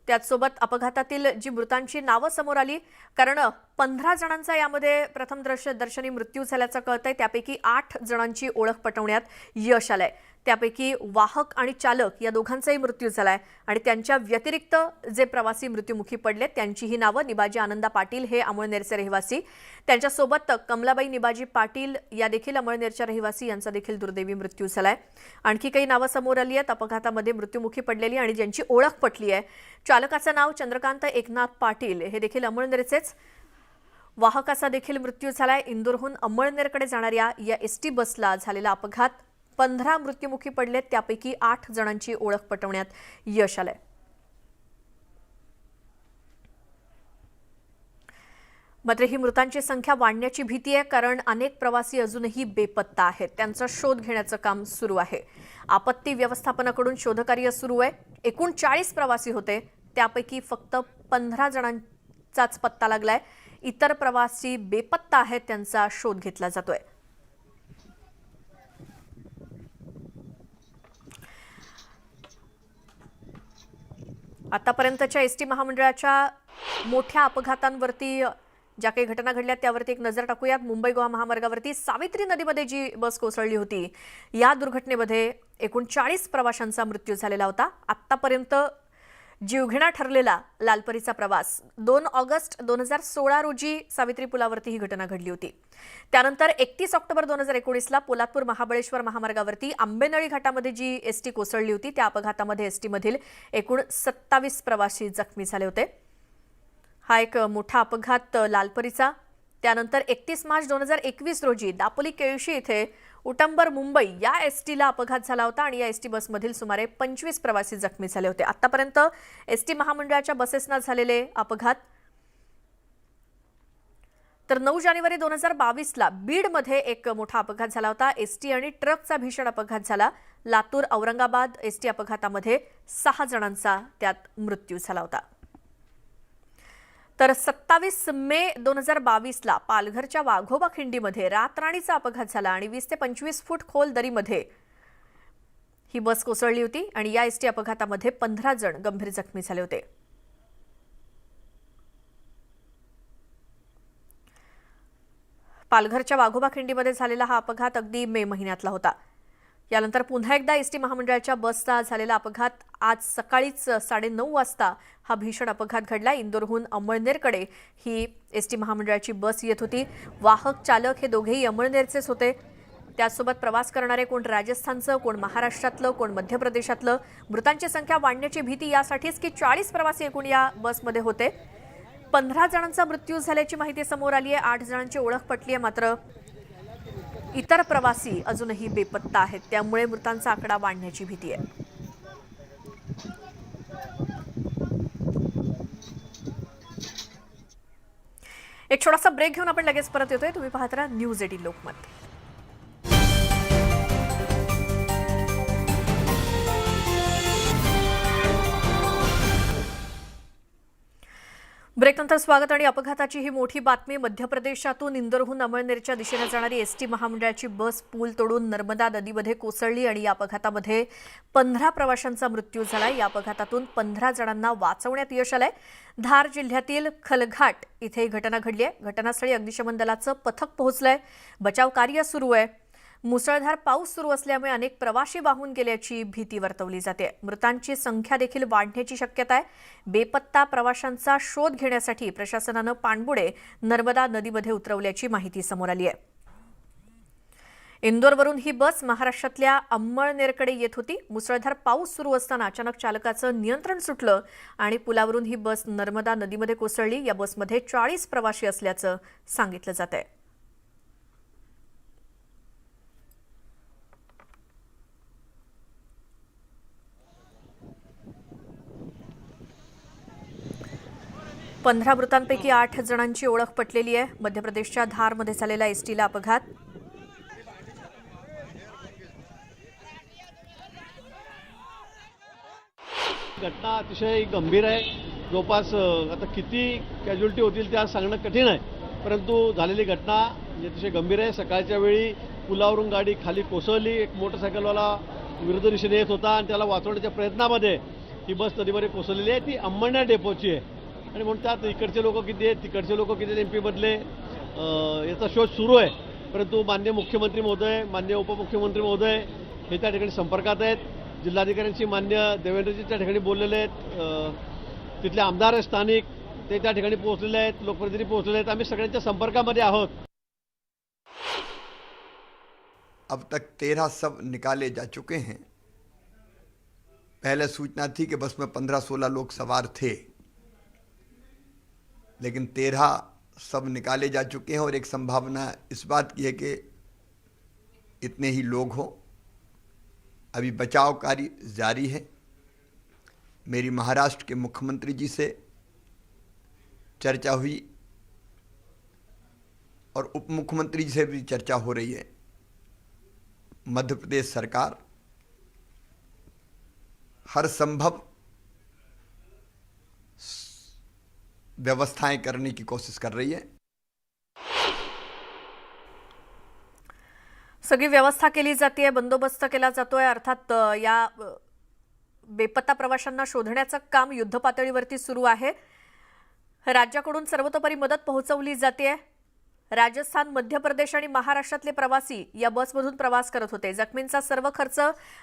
त्याचसोबत अपघातातील जी मृतांची नावं समोर आली, कारण 15 जणांचा यामध्ये प्रथम दर्शनी मृत्यू झाल्याचं कळतंय। त्यापैकी 8 जणांची ओळख पटवण्यात यश आलंय। त्यापैकी वाहक आणि चालक या दोघांचाही मृत्यू झालाय आणि त्यांच्या व्यतिरिक्त जे प्रवासी मृत्युमुखी पडले त्यांची ही नावं निबाजी आनंदा पाटील हे अमळनेरचे रहिवासी, त्यांच्यासोबत कमलाबाई निबाजी पाटील या देखील अमळनेरच्या रहिवासी, यांचा देखील दुर्दैवी मृत्यू झालाय। आणखी काही नावं समोर आली आहेत अपघातामध्ये मृत्युमुखी पडलेली आणि ज्यांची ओळख पटली आहे। चालकाचं नाव चंद्रकांत एकनाथ पाटील हे देखील अमळनेरचेच। वाहकाचा देखील मृत्यू झालाय। इंदोरहून अमळनेरकडे जाणाऱ्या या एसटी बसला झालेला अपघात, 15 मृत्युमुखी पडलेत, त्यापैकी 8 जणांची ओळख पटवण्यात यश आलंय। मात्र ही मृतांची संख्या वाढण्याची भीती आहे, कारण अनेक प्रवासी अजूनही बेपत्ता आहेत। त्यांचा शोध घेण्याचं काम सुरू आहे। आपत्ती व्यवस्थापनाकडून शोधकार्य सुरू आहे। एकूण 40 प्रवासी होते, त्यापैकी फक्त 15 जणांचाच पत्ता लागलाय। इतर प्रवासी बेपत्ता आहेत, त्यांचा शोध घेतला जातोय। आतापर्यंतच्या एसटी महामंडळाच्या मोठ्या अपघातांवरती ज्या काही घटना घडल्या त्यावरती एक नजर टाकूयात। मुंबई गोवा महामार्गावरती सावित्री नदीमध्ये जी बस कोसळली होती, या दुर्घटनेमध्ये एकूण 40 प्रवाशांचा मृत्यू झालेला होता। आतापर्यंत जीवघेणा ठरलेला लालपरीचा प्रवास 2 ऑगस्ट 2016 रोजी सावित्री पुलावरती ही घटना घडली होती. त्यानंतर 31 ऑक्टोबर 2019ला पोलादपूर महाबळेश्वर महामार्गावरती आंबेनळी घाटामध्ये जी एसटी कोसळली होती त्या अपघातामध्ये एसटीमधील एकूण 27 प्रवासी जखमी झाले होते. हा एक मोठा अपघात लालपरीचा. त्यानंतर 31 मार्च 2021 रोजी दापोली केळशी इथे उटंबर मुंबई या एसटीला अपघात झाला होता आणि या एसटी बसमधील सुमारे 25 प्रवासी जखमी झाले होते. आतापर्यंत एसटी महामंडळाच्या बसेसना झालेले अपघात. तर 9 जानेवारी 2022ला बीडमध्ये एक मोठा अपघात झाला होता. एसटी आणि ट्रकचा भीषण अपघात झाला. लातूर औरंगाबाद एसटी अपघातामध्ये 6 जणांचा त्यात मृत्यू झाला होता. तर 27 मे 2022ला पालघरच्या वाघोबा खिंडीमध्ये रातराणीचा अपघात झाला आणि 20 ते 25 फूट खोल दरीमध्ये ही बस कोसळली होती आणि या एसटी अपघातामध्ये 15 जण गंभीर जखमी झाले होते. पालघरच्या वाघोबा खिंडीमध्ये झालेला हा अपघात अगदी मे महिन्यातला होता. यानंतर पुन्हा एकदा एसटी महामंडळाच्या बसचा झालेला अपघात. आज सकाळीच 9:30 वाजता हा भीषण अपघात घडला. इंदोरहून अमळनेरकडे ही एसटी महामंडळाची बस येत होती. वाहक चालक हे दोघेही अमळनेरचेच होते. त्यासोबत प्रवास करणारे कोण राजस्थानचं, कोण महाराष्ट्रातलं, कोण मध्य प्रदेशातलं. मृतांची संख्या वाढण्याची भीती यासाठीच की 40 प्रवासी एकूण या बसमध्ये होते. 15 जणांचा मृत्यू झाल्याची माहिती समोर आली आहे. 8 जणांची ओळख पटली आहे. मात्र इतर प्रवासी अजूनही बेपत्ता आहेत. त्यामुळे मृतांचा आकडा वाढण्याची भीती आहे. एक छोटासा ब्रेक घेऊन आपण लगेच परत येतोय. तुम्ही पाहत राहा न्यूज 18 लोकमत. ब्रेकनंतर स्वागत. आणि अपघाताची ही मोठी बातमी. मध्य प्रदेशातून इंदोरहून अमळनेरच्या दिशेने जाणारी एसटी महामंडळाची बस पूल तोडून नर्मदा नदीमध्ये कोसळली आणि या अपघातामध्ये 15 प्रवाशांचा मृत्यू झाला. या अपघातातून 15 जणांना वाचवण्यात यश आलंय. धार जिल्ह्यातील खलघाट इथे ही घटना घडली आहे. घटनास्थळी अग्निशमन दलाचं पथक पोहोचलंय. बचाव कार्य सुरू आहे. मुसळधार पाऊस सुरू असल्यामुळे अनेक प्रवासी वाहून गेल्याची भीती वर्तवली जाते. मृतांची संख्या देखील वाढण्याची शक्यता आहे. बेपत्ता प्रवाशांचा शोध घेण्यासाठी प्रशासनानं पाणबुडे नर्मदा नदीमध्ये उतरवल्याची माहिती समोर आली आहे. इंदोरवरून ही बस महाराष्ट्रातल्या अमळनेरकडे येत होती. मुसळधार पाऊस सुरू असताना अचानक चालकाचं नियंत्रण सुटलं आणि पुलावरून ही बस नर्मदा नदीमध्ये कोसळली. या बसमध्ये 40 प्रवासी असल्याचं सांगितलं जात आहे. पंधरा मृतांपैकी 8 जणांची ओळख पटलेली आहे. मध्य प्रदेशच्या धारमध्ये झालेला एसटीला अपघात.
घटना अतिशय गंभीर आहे. जवळपास आता किती कॅज्युअल्टी होतील त्या सांगणं कठीण आहे. परंतु झालेली घटना अतिशय गंभीर आहे. सकाळच्या वेळी पुलावरून गाडी खाली कोसळली. एक मोटरसायकलवाला विरुद्ध दिशेने येत होता आणि त्याला वाचवण्याच्या प्रयत्नामध्ये ही बस नदीमध्ये कोसळलेली आहे. ती अंमळनेर डेपोची आहे आणि म्हणून त्यात इकडचे लोक किती आहेत, तिकडचे लोक किती आहेत, MP मधले याचा शोध सुरू आहे. परंतु माननीय मुख्यमंत्री महोदय, माननीय उपमुख्यमंत्री महोदय हे त्या ठिकाणी संपर्कात आहेत. जिल्हाधिकाऱ्यांशी मान्य देवेंद्रजी त्या ठिकाणी बोललेले आहेत. तिथले आमदार स्थानिक ते त्या ठिकाणी पोहोचलेले आहेत. लोकप्रतिनिधी पोहोचलेले आहेत. आम्ही सगळ्यांच्या संपर्कामध्ये आहोत.
अब तक 13 शव निकाले जा चुके हैं. पहले सूचना थी कि बस में 15-16 लोग सवार थे, लेकिन 13 शव निकाले जा चुके हैं और एक संभावना इस बात की है कि इतने ही लोग हों. अभी बचाव कार्य जारी है. मेरी महाराष्ट्र के मुख्यमंत्री जी से चर्चा हुई और उप मुख्यमंत्री जी से भी चर्चा हो रही है. मध्य प्रदेश सरकार हर संभव व्यवस्थाएं करने की कोशिश कर रही है.
सगळी व्यवस्था केली जाते. बंदोबस्त केला जातोय. अर्थात या बेपत्ता प्रवाशांना शोधण्याचं काम युद्धपातळीवरती सुरू आहे. राज्याकडून सर्वतोपरी मदत पोहोचवली जाते. राजस्थान, मध्य प्रदेश आणि महाराष्ट्रातले प्रवासी या बसमधून प्रवास करत होते. जखमींचा सर्व खर्च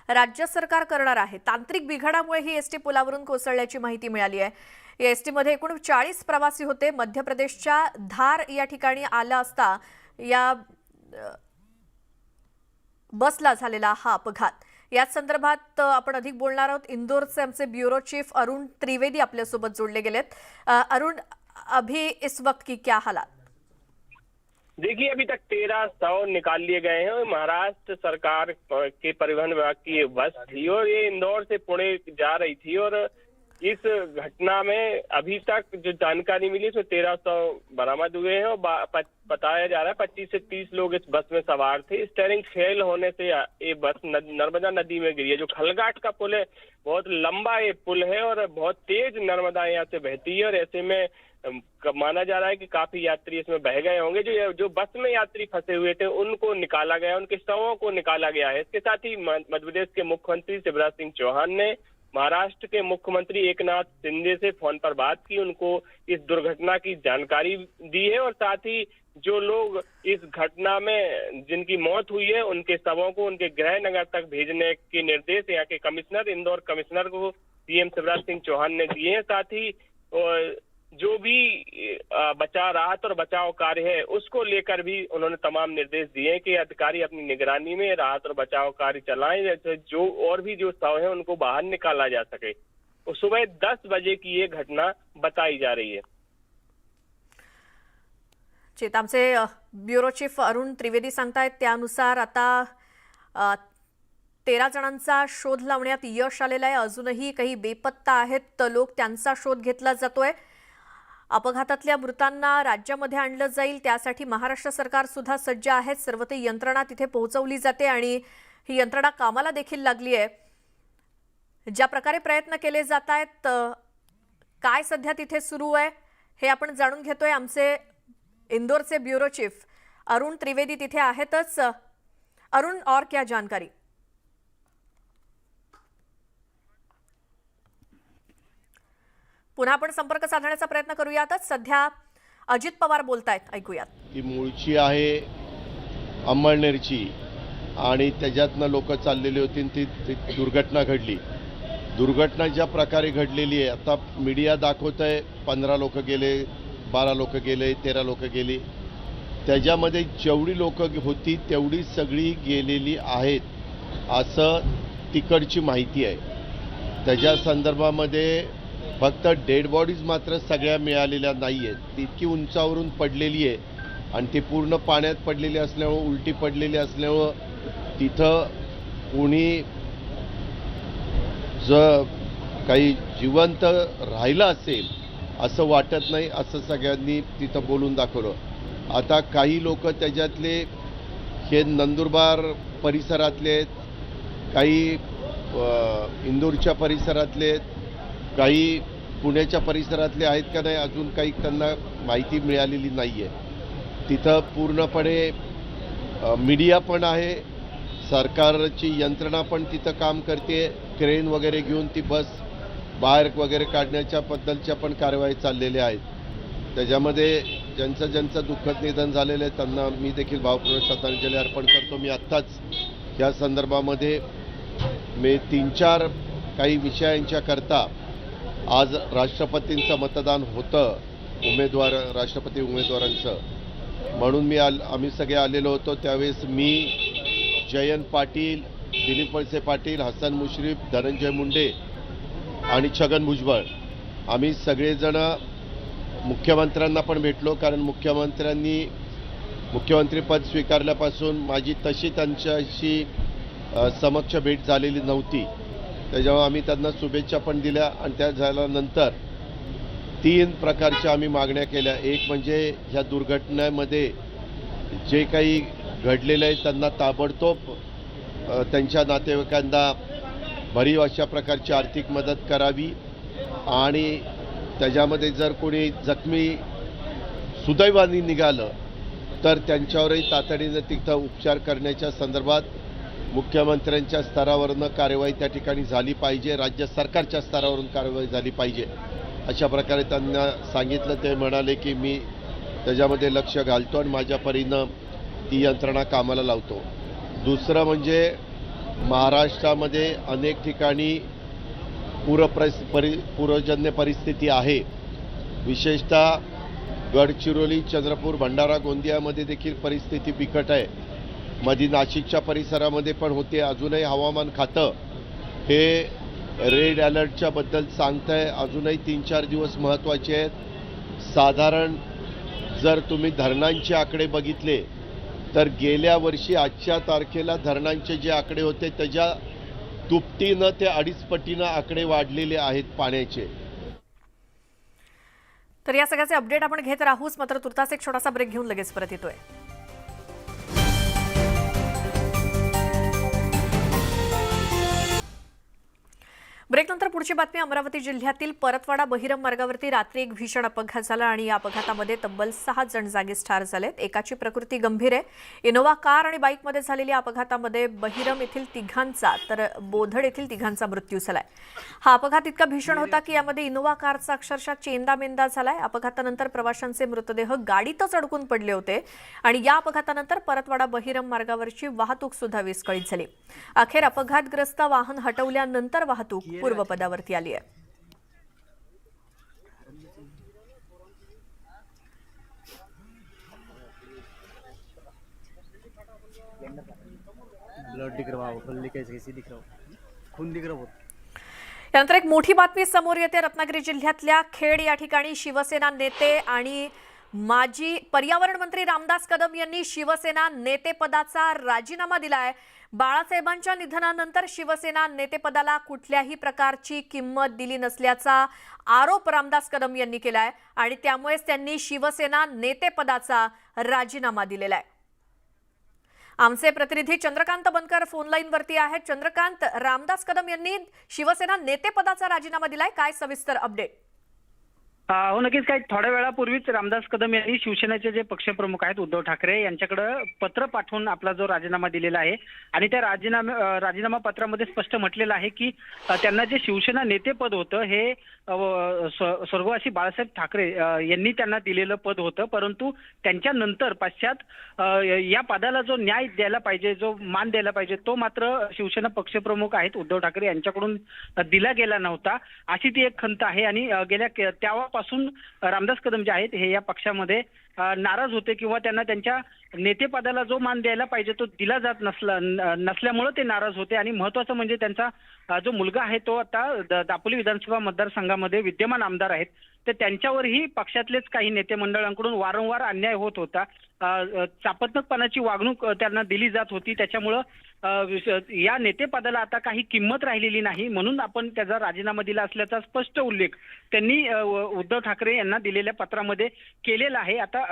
राज्य सरकार करणार आहे. तांत्रिक बिघाडामुळे ही एसटी पुलावरून कोसळल्याची माहिती मिळाली आहे. या एसटीमध्ये एकूण 40 प्रवासी होते. मध्य प्रदेशच्या धार या ठिकाणी आला असता या बसला झालेला हा अपघात. याच संदर्भात आपण अधिक बोलणार आहोत. इंदोरचे आमचे ब्युरो चीफ अरुण त्रिवेदी आपल्यासोबत जोडले गेलेत. अरुण, अभी इस वक्त की क्या हालात?
देखिए, अभी तक 1300 निकाल लिए गए हैं। महाराष्ट्र सरकार के परिवहन विभाग की बस थी और ये इंदौर से पुणे जा रही थी और इस घटना में अभी तक जो जानकारी मिली उसमें 1300 बरामद हुए हैं और बताया जा रहा है 25 से 30 लोग इस बस में सवार थे। स्टीयरिंग फेल होने से ये बस नर्मदा नदी में गिरी है। जो खलघाट का पुल है, बहुत लंबा ये पुल है और बहुत तेज नर्मदा यहाँ से बहती है और ऐसे में माना जा रहा है कि काफी यात्री इसमें बह गए होंगे। जो बस में यात्री फंसे हुए थे उनको निकाला गया, उनके शवों को निकाला गया है। इसके साथ ही मध्य प्रदेश के मुख्यमंत्री शिवराज सिंह चौहान ने महाराष्ट्र के मुख्यमंत्री एकनाथ शिंदे से फोन पर बात की, उनको इस दुर्घटना की जानकारी दी है और साथ ही जो लोग इस घटना में जिनकी मौत हुई है उनके शवों को उनके गृह नगर तक भेजने के निर्देश यहाँ के कमिश्नर, इंदौर कमिश्नर को सीएम शिवराज सिंह चौहान ने दिए हैं। साथ ही जो भी बचाव राहत और बचाव कार्य है उसको लेकर भी उन्होंने तमाम निर्देश दिए हैं कि अधिकारी अपनी निगरानी में राहत और बचाव कार्य चलाएं, जैसे जो और भी जो शव है उनको बाहर निकाला जा सके। तो सुबह 10 बजे की ये घटना बताई जा रही है।
आमचे ब्युरो चीफ अरुण त्रिवेदी सांगतायत त्यानुसार आता 13 जणांचा शोध लावण्यात यश आलेलं आहे. अजूनही काही बेपत्ता आहेत लोक, त्यांचा शोध घेतला जातोय. अपघातातल्या मृतांना राज्यामध्ये आणलं जाईल, त्यासाठी महाराष्ट्र सरकार सुद्धा सज्ज आहे. सर्व ते यंत्रणा तिथे पोहोचवली जाते आणि ही यंत्रणा कामाला देखील लागली आहे. ज्या प्रकारे प्रयत्न केले जात आहेत, काय सध्या तिथे सुरू आहे हे आपण जाणून घेतोय. आमचे इंदौरचे ब्युरो चीफ अरुण त्रिवेदी तिथे आहेतच. अरुण, और क्या जानकारी? पुन्हा आपण संपर्क साधण्याचा प्रयत्न करूयातच. सध्या अजित पवार बोलतायत, ऐकूयात.
ती मूळची आहे अंमळनेरची आणि त्याच्यातनं लोक चाललेली होती, ती दुर्घटना घडली. दुर्घटना ज्या प्रकारे घडलेली आहे, आता मीडिया दाखवत आहे 15 लोक गेले, 12 लोक गेले, 13 लोक गेली. त्याच्यामध्ये जेवढी लोक होती तेवढी सगळी गेलेली आहेत असं तिकडची माहिती आहे. त्याच्या संदर्भामध्ये फक्त डेड बॉडीज मात्र सगळ्या मिळालेल्या नाही आहेत. ती इतकी उंचावरून पडलेली आहे आणि ती पूर्ण पाण्यात पडलेली असल्यामुळं, उलटी पडलेली असल्यामुळं तिथं कोणी काही जिवंत राहिलं असेल असं वाटत नाही, असं सगळ्यांनी तिथं बोलून दाखवलं. आता काही लोक त्याच्यातले हे नंदुरबार परिसरातले आहेत, काही इंदूरच्या परिसरातले आहेत, काही पुण्याच्या परिसरातले आहेत का नाही अजून काही त्यांना माहिती मिळालेली नाही आहे. तिथं पूर्णपणे मीडिया पण आहे, सरकारची यंत्रणा पण तिथं काम करते. क्रेन वगैरे घेऊन ती बस बाहेर वगैरे काढण्याच्या बद्दलच्या पण कारवाई चाललेल्या आहेत. त्याच्यामध्ये ज्यांचं दुःखद निधन झालेलं आहे त्यांना मी देखील भावपूर्ण श्रद्धांजली अर्पण करतो. मी आत्ताच या संदर्भामध्ये मी 3-4 काही विषयांच्या करता आज राष्ट्रपतींचं मतदान होतं, राष्ट्रपती उमेदवारांचं, म्हणून आम्ही सगळे आलेलो होतो. त्यावेळेस मी, जयंत पाटील, दिलीप वळसे पाटील, हसन मुश्रीफ, धनंजय मुंडे आणि छगन भुजबळ आम्ही सगळेजण मुख्यमंत्र्यांना पण भेटलो, कारण मुख्यमंत्रीपद स्वीकारल्यापासून माझी तशी त्यांच्याशी समक्ष भेट झालेली नव्हती. त्याच्यामुळे आम्ही त्यांना शुभेच्छा पण दिल्या आणि त्या झाल्यानंतर 3 प्रकारच्या आम्ही मागण्या केल्या. एक म्हणजे ह्या दुर्घटनेमध्ये जे काही घडलेलं आहे त्यांना ताबडतोब त्यांच्या नातेवाईकांना भरीव अशा प्रकारची आर्थिक मदत करावी आणि त्याच्यामध्ये जर कोणी जखमी सुदैवाने निघालं तर त्यांच्यावरही तातडीनं तिथं उपचार करण्याच्या संदर्भात मुख्यमंत्र्यांच्या स्तरावरून कारवाई त्या ठिकाणी झाली पाहिजे, राज्य सरकारच्या स्तरावरून कारवाई झाली पाहिजे अशा प्रकारे त्यांना सांगितलं. ते म्हणाले की मी त्याच्यामध्ये लक्ष घालतो आणि माझ्या परीनं ती यंत्रणा कामाला लावतो. दुसरं म्हणजे महाराष्ट्रामध्ये अनेक ठिकाणी पूरजन्य परिस्थिती आहे. विशेषतः गडचिरोली, चंद्रपूर, भंडारा, गोंदियामध्ये देखील परिस्थिती बिकट आहे. मधी नाशिकच्या परिसरामध्ये पण होते. अजूनही हवामान खातं हे रेड अलर्टच्या बद्दल सांगतंय. अजूनही 3-4 दिवस महत्त्वाचे आहेत. साधारण जर तुम्ही धरणांचे आकडे बघितले तर गेल्या वर्षी आजच्या तारखेला धरणांचे जे आकडे होते त्याच्या दुपटीनं ते 2.5 पटीनं आकडे वाढलेले आहेत पाण्याचे.
तर या सगळ्याचे अपडेट आपण घेत राहूच, मात्र तुर्तास एक छोटासा ब्रेक घेऊन लगेच परत येतोय. ब्रेकनंतर पुढची बातमी. अमरावती जिल्ह्यातील परतवाडा बहिरम मार्गावरती रात्री एक भीषण अपघात झाला आणि या अपघातामध्ये तब्बल 6 जण जागीच ठार झालेत. एकाची प्रकृती गंभीर आहे. इनोव्हा कार आणि बाईकमध्ये झालेल्या अपघातामध्ये बहिरम येथील तिघांचा तर बोधड येथील तिघांचा मृत्यू झालाय. हा अपघात इतका भीषण होता की यामध्ये इनोव्हा कारचा अक्षरशः चेंदामेंदा झालाय. अपघातानंतर प्रवाशांचे मृतदेह गाडीतच अडकून पडले होते आणि या अपघातानंतर परतवाडा बहिरम मार्गावरची वाहतूक सुद्धा विस्कळीत झाली. अखेर अपघातग्रस्त वाहन हटवल्यानंतर वाहतूक पूर्वपदावरती आली आहे. यानंतर एक मोठी बातमी समोर येते. रत्नागिरी जिल्ह्यातल्या खेड या ठिकाणी शिवसेना नेते आणि माजी पर्यावरण मंत्री रामदास कदम यांनी शिवसेना नेतेपदाचा राजीनामा दिलाय. बाळासाहेबांच्या निधनानंतर शिवसेना नेतेपदाला कुठल्याही प्रकारची किंमत दिली नसल्याचा आरोप रामदास कदम यांनी केलाय आणि त्यामुळेच त्यांनी शिवसेना नेतेपदाचा राजीनामा दिलेला आहे. आमचे प्रतिनिधी चंद्रकांत बनकर फोन लाईनवरती आहेत. चंद्रकांत, रामदास कदम यांनी शिवसेना नेतेपदाचा राजीनामा दिलाय, काय सविस्तर अपडेट?
हो, नक्कीच. काही थोड्या वेळापूर्वीच रामदास कदम यांनी शिवसेनेचे जे पक्षप्रमुख आहेत उद्धव ठाकरे यांच्याकडे पत्र पाठवून आपला जो राजीनामा दिलेला आहे आणि त्या राजीनामा पत्रामध्ये स्पष्ट म्हटलेलं आहे की त्यांना जे शिवसेना नेतेपद होतं हे स्वर्गवासी बाळासाहेब ठाकरे यांनी त्यांना दिलेलं पद होतं, परंतु त्यांच्यानंतर पश्चात या पदाला जो न्याय द्यायला पाहिजे, जो मान द्यायला पाहिजे, तो मात्र शिवसेना पक्षप्रमुख आहेत उद्धव ठाकरे यांच्याकडून दिला गेला नव्हता, अशी ती एक खंत आहे. आणि गेल्या तेव्हापासून रामदास कदम जे आहेत हे या पक्षामध्ये नाराज होते किंवा त्यांना त्यांच्या नेतेपदाला जो मान द्यायला पाहिजे तो दिला जात नसल्यामुळे ते नाराज होते. आणि महत्वाचं म्हणजे त्यांचा जो मुलगा आहे तो आता दापोली विधानसभा मतदारसंघामध्ये विद्यमान आमदार आहेत, तर त्यांच्यावरही पक्षातलेच काही नेते मंडळांकडून वारंवार अन्याय होत होता. चापत्नकपणाची वागणूक त्यांना दिली जात होती. त्याच्यामुळं या नेतेपदाला आता काही किंमत राहिलेली नाही, म्हणून आपण त्याचा राजीनामा दिला असल्याचा स्पष्ट उल्लेख त्यांनी उद्धव ठाकरे यांना दिलेल्या पत्रामध्ये केलेला आहे. आता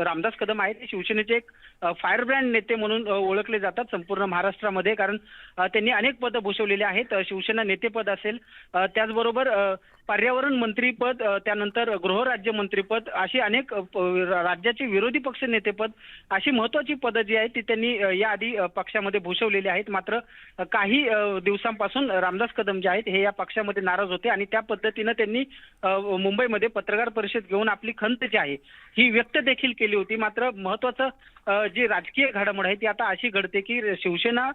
रामदास कदम आहेत ते शिवसेनेचे एक फायर ब्रँड नेते म्हणून ओळखले जातात संपूर्ण महाराष्ट्रामध्ये, कारण त्यांनी अनेक पदं भूषवलेली आहेत. शिवसेना नेतेपद असेल, त्याचबरोबर पर्यावरण मंत्रीपद, त्यानंतर गृहराज्य मंत्रीपद, अशी अनेक राज्याचे विरोधी पक्ष नेतेपद, अशी महत्वाची पदं जी आहेत ती त्यांनी याआधी पक्षामध्ये भूषवलेली आहेत. मात्र काही दिवसांपासून रामदास कदम जे आहेत हे या पक्षामध्ये नाराज होते आणि त्या पद्धतीनं त्यांनी मुंबईमध्ये पत्रकार परिषद घेऊन आपली खंत जी आहे ही व्यक्त देखील केली होती. मात्र महत्वाचं जी राजकीय घडामोड आहे ती आता अशी घडते की शिवसेना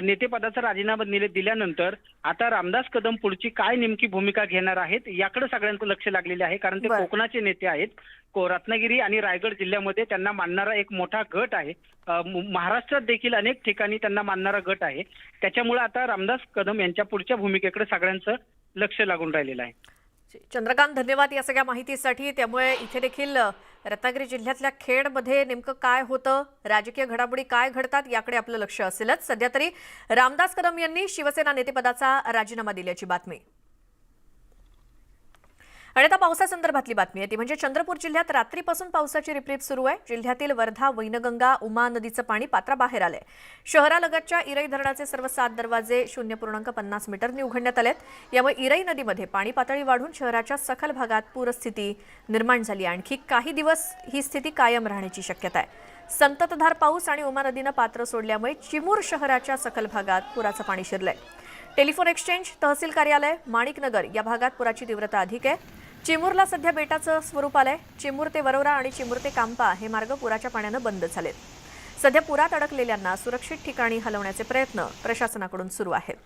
नेतेपदाचा राजीनामा दिल्यानंतर आता रामदास कदम पुढची काय नेमकी भूमिका घेणार आहेत याकडे सगळ्यांचं लक्ष लागलेले आहे, कारण ते कोकणाचे नेते आहेत. रत्नागिरी आणि रायगड जिल्ह्यामध्ये त्यांना मानणारा एक मोठा गट आहे. महाराष्ट्रात देखील अनेक ठिकाणी त्यांना मानणारा गट आहे. त्याच्यामुळे आता रामदास कदम यांच्या पुढच्या भूमिकेकडे सगळ्यांचं लक्ष लागून राहिलेलं आहे.
चंद्रकांत, धन्यवाद या सगळ्या माहितीसाठी. त्यामुळे इथे देखील रत्नागिरी जिल्ह्यातल्या खेडमध्ये नेमकं काय होतं, राजकीय घडामोडी काय घडतात याकडे आपलं लक्ष असेलच. सध्या तरी रामदास कदम यांनी शिवसेना नेतेपदाचा राजीनामा दिल्याची बातमी. आणि आता पावसासंदर्भातली बातमी आहे ती म्हणजे चंद्रपूर जिल्ह्यात रात्रीपासून पावसाची रिपरिप सुरू आहे. जिल्ह्यातील वर्धा, वैनगंगा, उमा नदीचं पाणी पात्राबाहेर आलंय. शहरालगतच्या इरई धरणाचे सर्व 7 दरवाजे 0.50 मीटरनी उघडण्यात आलेत. यामुळे इरई नदीमध्ये पाणी पातळी वाढून शहराच्या सखल भागात पूरस्थिती निर्माण झाली. आणखी काही दिवस ही स्थिती कायम राहण्याची शक्यता आहे. संततधार पाऊस आणि उमा नदीनं पात्र सोडल्यामुळे चिमूर शहराच्या सखल भागात पुराचं पाणी शिरलंय. टेलिफोन एक्सचेंज, तहसील कार्यालय, माणिकनगर या भागात पुराची तीव्रता अधिक आहे. चिमूरला सध्या बेटाचं स्वरूप आलंय. चिमूर ते वरोरा आणि चिमूर ते कांपा हे मार्ग पुराच्या पाण्यानं बंद झालेत. सध्या पुरात अडकलेल्यांना सुरक्षित ठिकाणी हलवण्याचे प्रयत्न प्रशासनाकडून सुरू आहेत.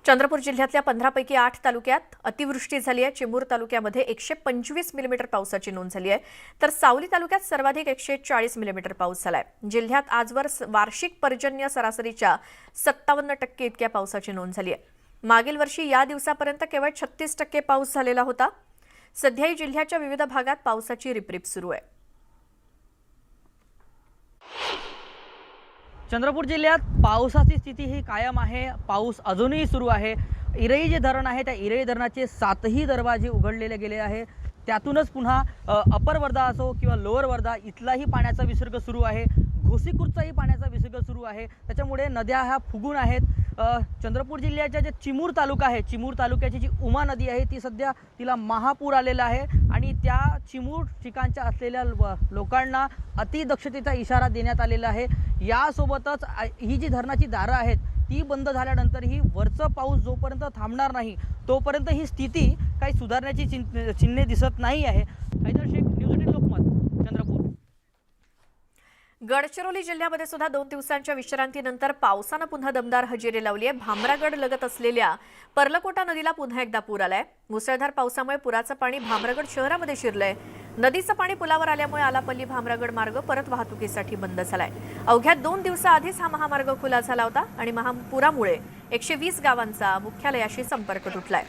चंद्रपूर जिल्ह्यातल्या 15 पैकी 8 तालुक्यात अतिवृष्टी झाली आहे. चिमूर तालुक्यामध्ये 125 मिलीमीटर पावसाची नोंद झाली आहे, तर सावली तालुक्यात सर्वाधिक 140 मिलीमीटर पाऊस झालाय. जिल्ह्यात आजवर वार्षिक पर्जन्य सरासरीच्या 57% इतक्या पावसाची नोंद झाली आहे. मागील वर्षी या दिवसापर्यंत केवळ 36% पाऊस झालेला होता. सध्याही जिल्ह्याच्या विविध भागात पावसाची रिपरिप सुरू आहे.
चंद्रपूर जिल्ह्यात पावसाची स्थिती ही कायम आहे. पाऊस अजूनही सुरू आहे. इरई जे धरण आहे त्या इरई धरणाचे 7ही दरवाजे उघडलेले गेले आहे. त्यातूनच पुन्हा अपर वर्धा असो किंवा लोअर वर्धा इथलाही पाण्याचा विसर्ग सुरू आहे. घोसीखुर्दचाही पाण्याचा विसर्ग सुरू आहे. त्याच्यामुळे नद्या ह्या फुगून आहेत. चंद्रपूर जिल्ह्याच्या जे चिमूर तालुका आहे, चिमूर तालुक्याची जी उमा नदी आहे ती सध्या तिला महापूर आलेला आहे आणि त्या चिमूर ठिकाणच्या असलेल्या लोकांना अतिदक्षतेचा इशारा देण्यात आलेला आहे. यासोबतच ही जी धरणाची दारं आहेत ती बंद झाल्यानंतरही वरचं पाऊस जोपर्यंत थांबणार नाही तोपर्यंत ही स्थिती काही सुधारण्याची चिन्हे दिसत नाही आहे. हैदर शेख, न्यूज 18 लोकमत, चंद्रपूर.
गडचिरोली जिल्ह्यामध्ये सुद्धा 2 दिवसांच्या विश्रांतीनंतर पावसानं पुन्हा दमदार हजेरी लावली आहे. भामरागड लगत असलेल्या पर्लकोटा नदीला पुन्हा एकदा पूर आलाय. मुसळधार पावसामुळे पुराचं पाणी भामरागड शहरामध्ये शिरलंय. नदीचं पाणी पुलावर आल्यामुळे आलापल्ली भामरागड मार्ग परत वाहतुकीसाठी बंद झालाय. अवघ्या 2 दिवसाआधीच हा महामार्ग खुला झाला होता आणि महापुरामुळे 120 गावांचा मुख्यालयाशी संपर्क तुटलाय.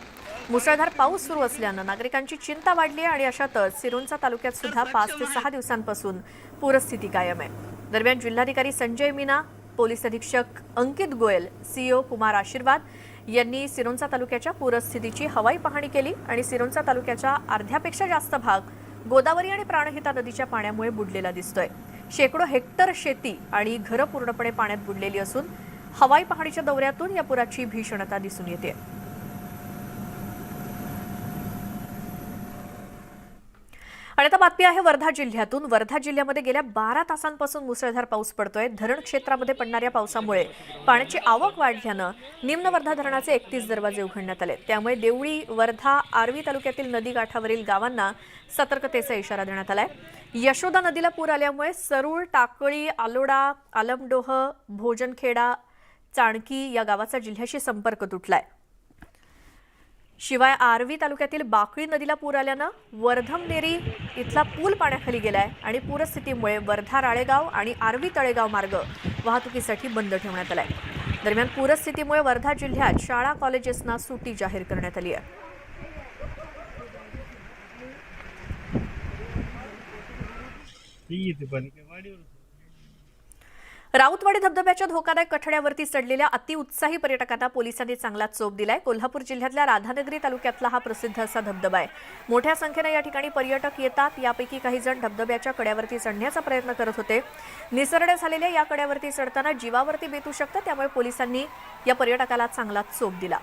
मुसळधार पाऊस सुरू असल्यानं नागरिकांची चिंता वाढली आहे आणि अशातच सिरोंचा तालुक्यात सुद्धा 5 ते 6 दिवसांपासून पूरस्थिती कायम आहे. दरम्यान जिल्हाधिकारी संजय मीना, पोलीस अधीक्षक अंकित गोयल, सीओ कुमार आशीर्वाद यांनी सिरोंचा तालुक्याच्या पूरस्थितीची हवाई पाहणी केली आणि सिरोंचा तालुक्याच्या अर्ध्यापेक्षा जास्त भाग गोदावरी आणि प्राणहिता नदीच्या पाण्यामुळे बुडलेला दिसतोय. शेकडो हेक्टर शेती आणि घरं पूर्णपणे पाण्यात बुडलेली असून हवाई पाहणीच्या दौऱ्यातून या पुराची भीषणता दिसून येते. आणि आता बातमी आहे वर्धा जिल्ह्यातून. वर्धा जिल्ह्यामध्ये गेल्या 12 तासांपासून मुसळधार पाऊस पडतोय. धरण क्षेत्रामध्ये पडणाऱ्या पावसामुळे पाण्याची आवक वाढल्यानं निम्न वर्धा धरणाचे 31 दरवाजे उघडण्यात आले. त्यामुळे देवळी, वर्धा, आर्वी तालुक्यातील नदीकाठावरील गावांना सतर्कतेचा इशारा देण्यात आलाय. यशोदा नदीला पूर आल्यामुळे सरूळ, टाकळी, आलोडा, आलमडोह, भोजनखेडा, चाणकी या गावाचा जिल्ह्याशी संपर्क तुटलाय. शिवाय आर्वी तालुक्यातील बाकळी नदीला पूर आल्यानं वर्धमनेरी इथला पूल पाण्याखाली गेलाय आणि पूरस्थितीमुळे वर्धा राळेगाव आणि आर्वी तळेगाव मार्ग वाहतुकीसाठी बंद ठेवण्यात आलाय. दरम्यान पूरस्थितीमुळे वर्धा जिल्ह्यात शाळा कॉलेजेसना सुट्टी जाहीर करण्यात आली आहे. राऊतवाडी धबधब्याच्या धोकादायक कठड्यावरती चढलेल्या अतिउत्साही पर्यटकांना पोलिसांनी चांगला चोप दिलाय. कोल्हापूर जिल्ह्यातल्या राधानगरी तालुक्यातला हा प्रसिद्ध असा धबधबा आहे. मोठ्या संख्येने या ठिकाणी पर्यटक येतात. यापैकी काही जण धबधब्याच्या कड्यावरती चढण्याचा प्रयत्न करत होते. निसरड्या झालेल्या या कड्यावरती चढताना जीवावरती बेतू शकतं, त्यामुळे पोलिसांनी या पर्यटकाला चांगला चोप दिला.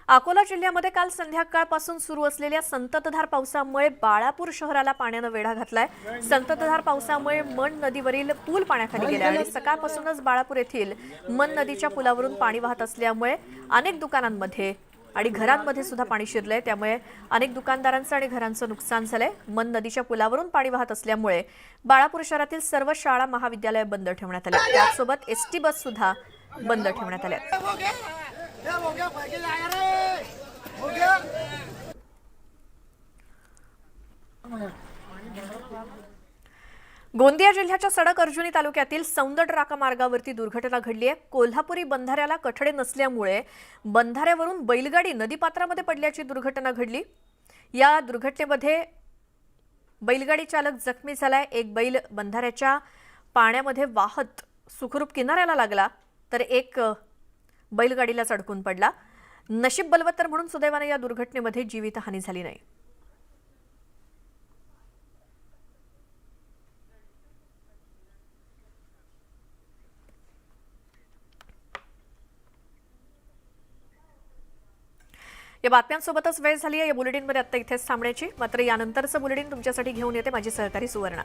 अकोला जिल्ह्यामध्ये काल संध्याकाळपासून सुरू असलेल्या संततधार पावसामुळे बाळापूर शहराला पाण्यानं वेढा घातलाय. संततधार पावसामुळे मन नदीवरील पूल पाण्याखाली गेले आणि सकाळपासूनच बाळापूर येथील मन नदीच्या पुलावरून पाणी वाहत असल्यामुळे अनेक दुकानांमध्ये आणि घरांमध्ये सुद्धा पाणी शिरलंय. त्यामुळे अनेक दुकानदारांचं आणि घरांचं नुकसान झालंय. मन नदीच्या पुलावरून पाणी वाहत असल्यामुळे बाळापूर शहरातील सर्व शाळा, महाविद्यालय बंद ठेवण्यात आले. त्यासोबत एसटी बस सुद्धा बंद ठेवण्यात आल्या. गोंदिया जिल्ह्याच्या सडक अर्जुनी तालुक्यातील सौंदड राका मार्गावरती दुर्घटना घडली आहे. कोल्हापुरी बंधाऱ्याला कठडे नसल्यामुळे बंधाऱ्यावरून बैलगाडी नदीपात्रामध्ये पडल्याची दुर्घटना घडली. या दुर्घटनेमध्ये बैलगाडी चालक जखमी झालाय. एक बैल बंधाऱ्याच्या पाण्यामध्ये वाहत सुखरूप किनाऱ्याला लागला तर एक बैलगाडीला अडकून पडला. नशीब बलवत्तर म्हणून सुदैवाने या दुर्घटनेमध्ये जीवितहानी झाली नाही. या बातम्यांसोबतच वेळ झाली आहे या बुलेटिनमध्ये आता इथेच थांबण्याची. मात्र यानंतरचं बुलेटिन तुमच्यासाठी घेऊन येते माझी सहकारी सुवर्णा.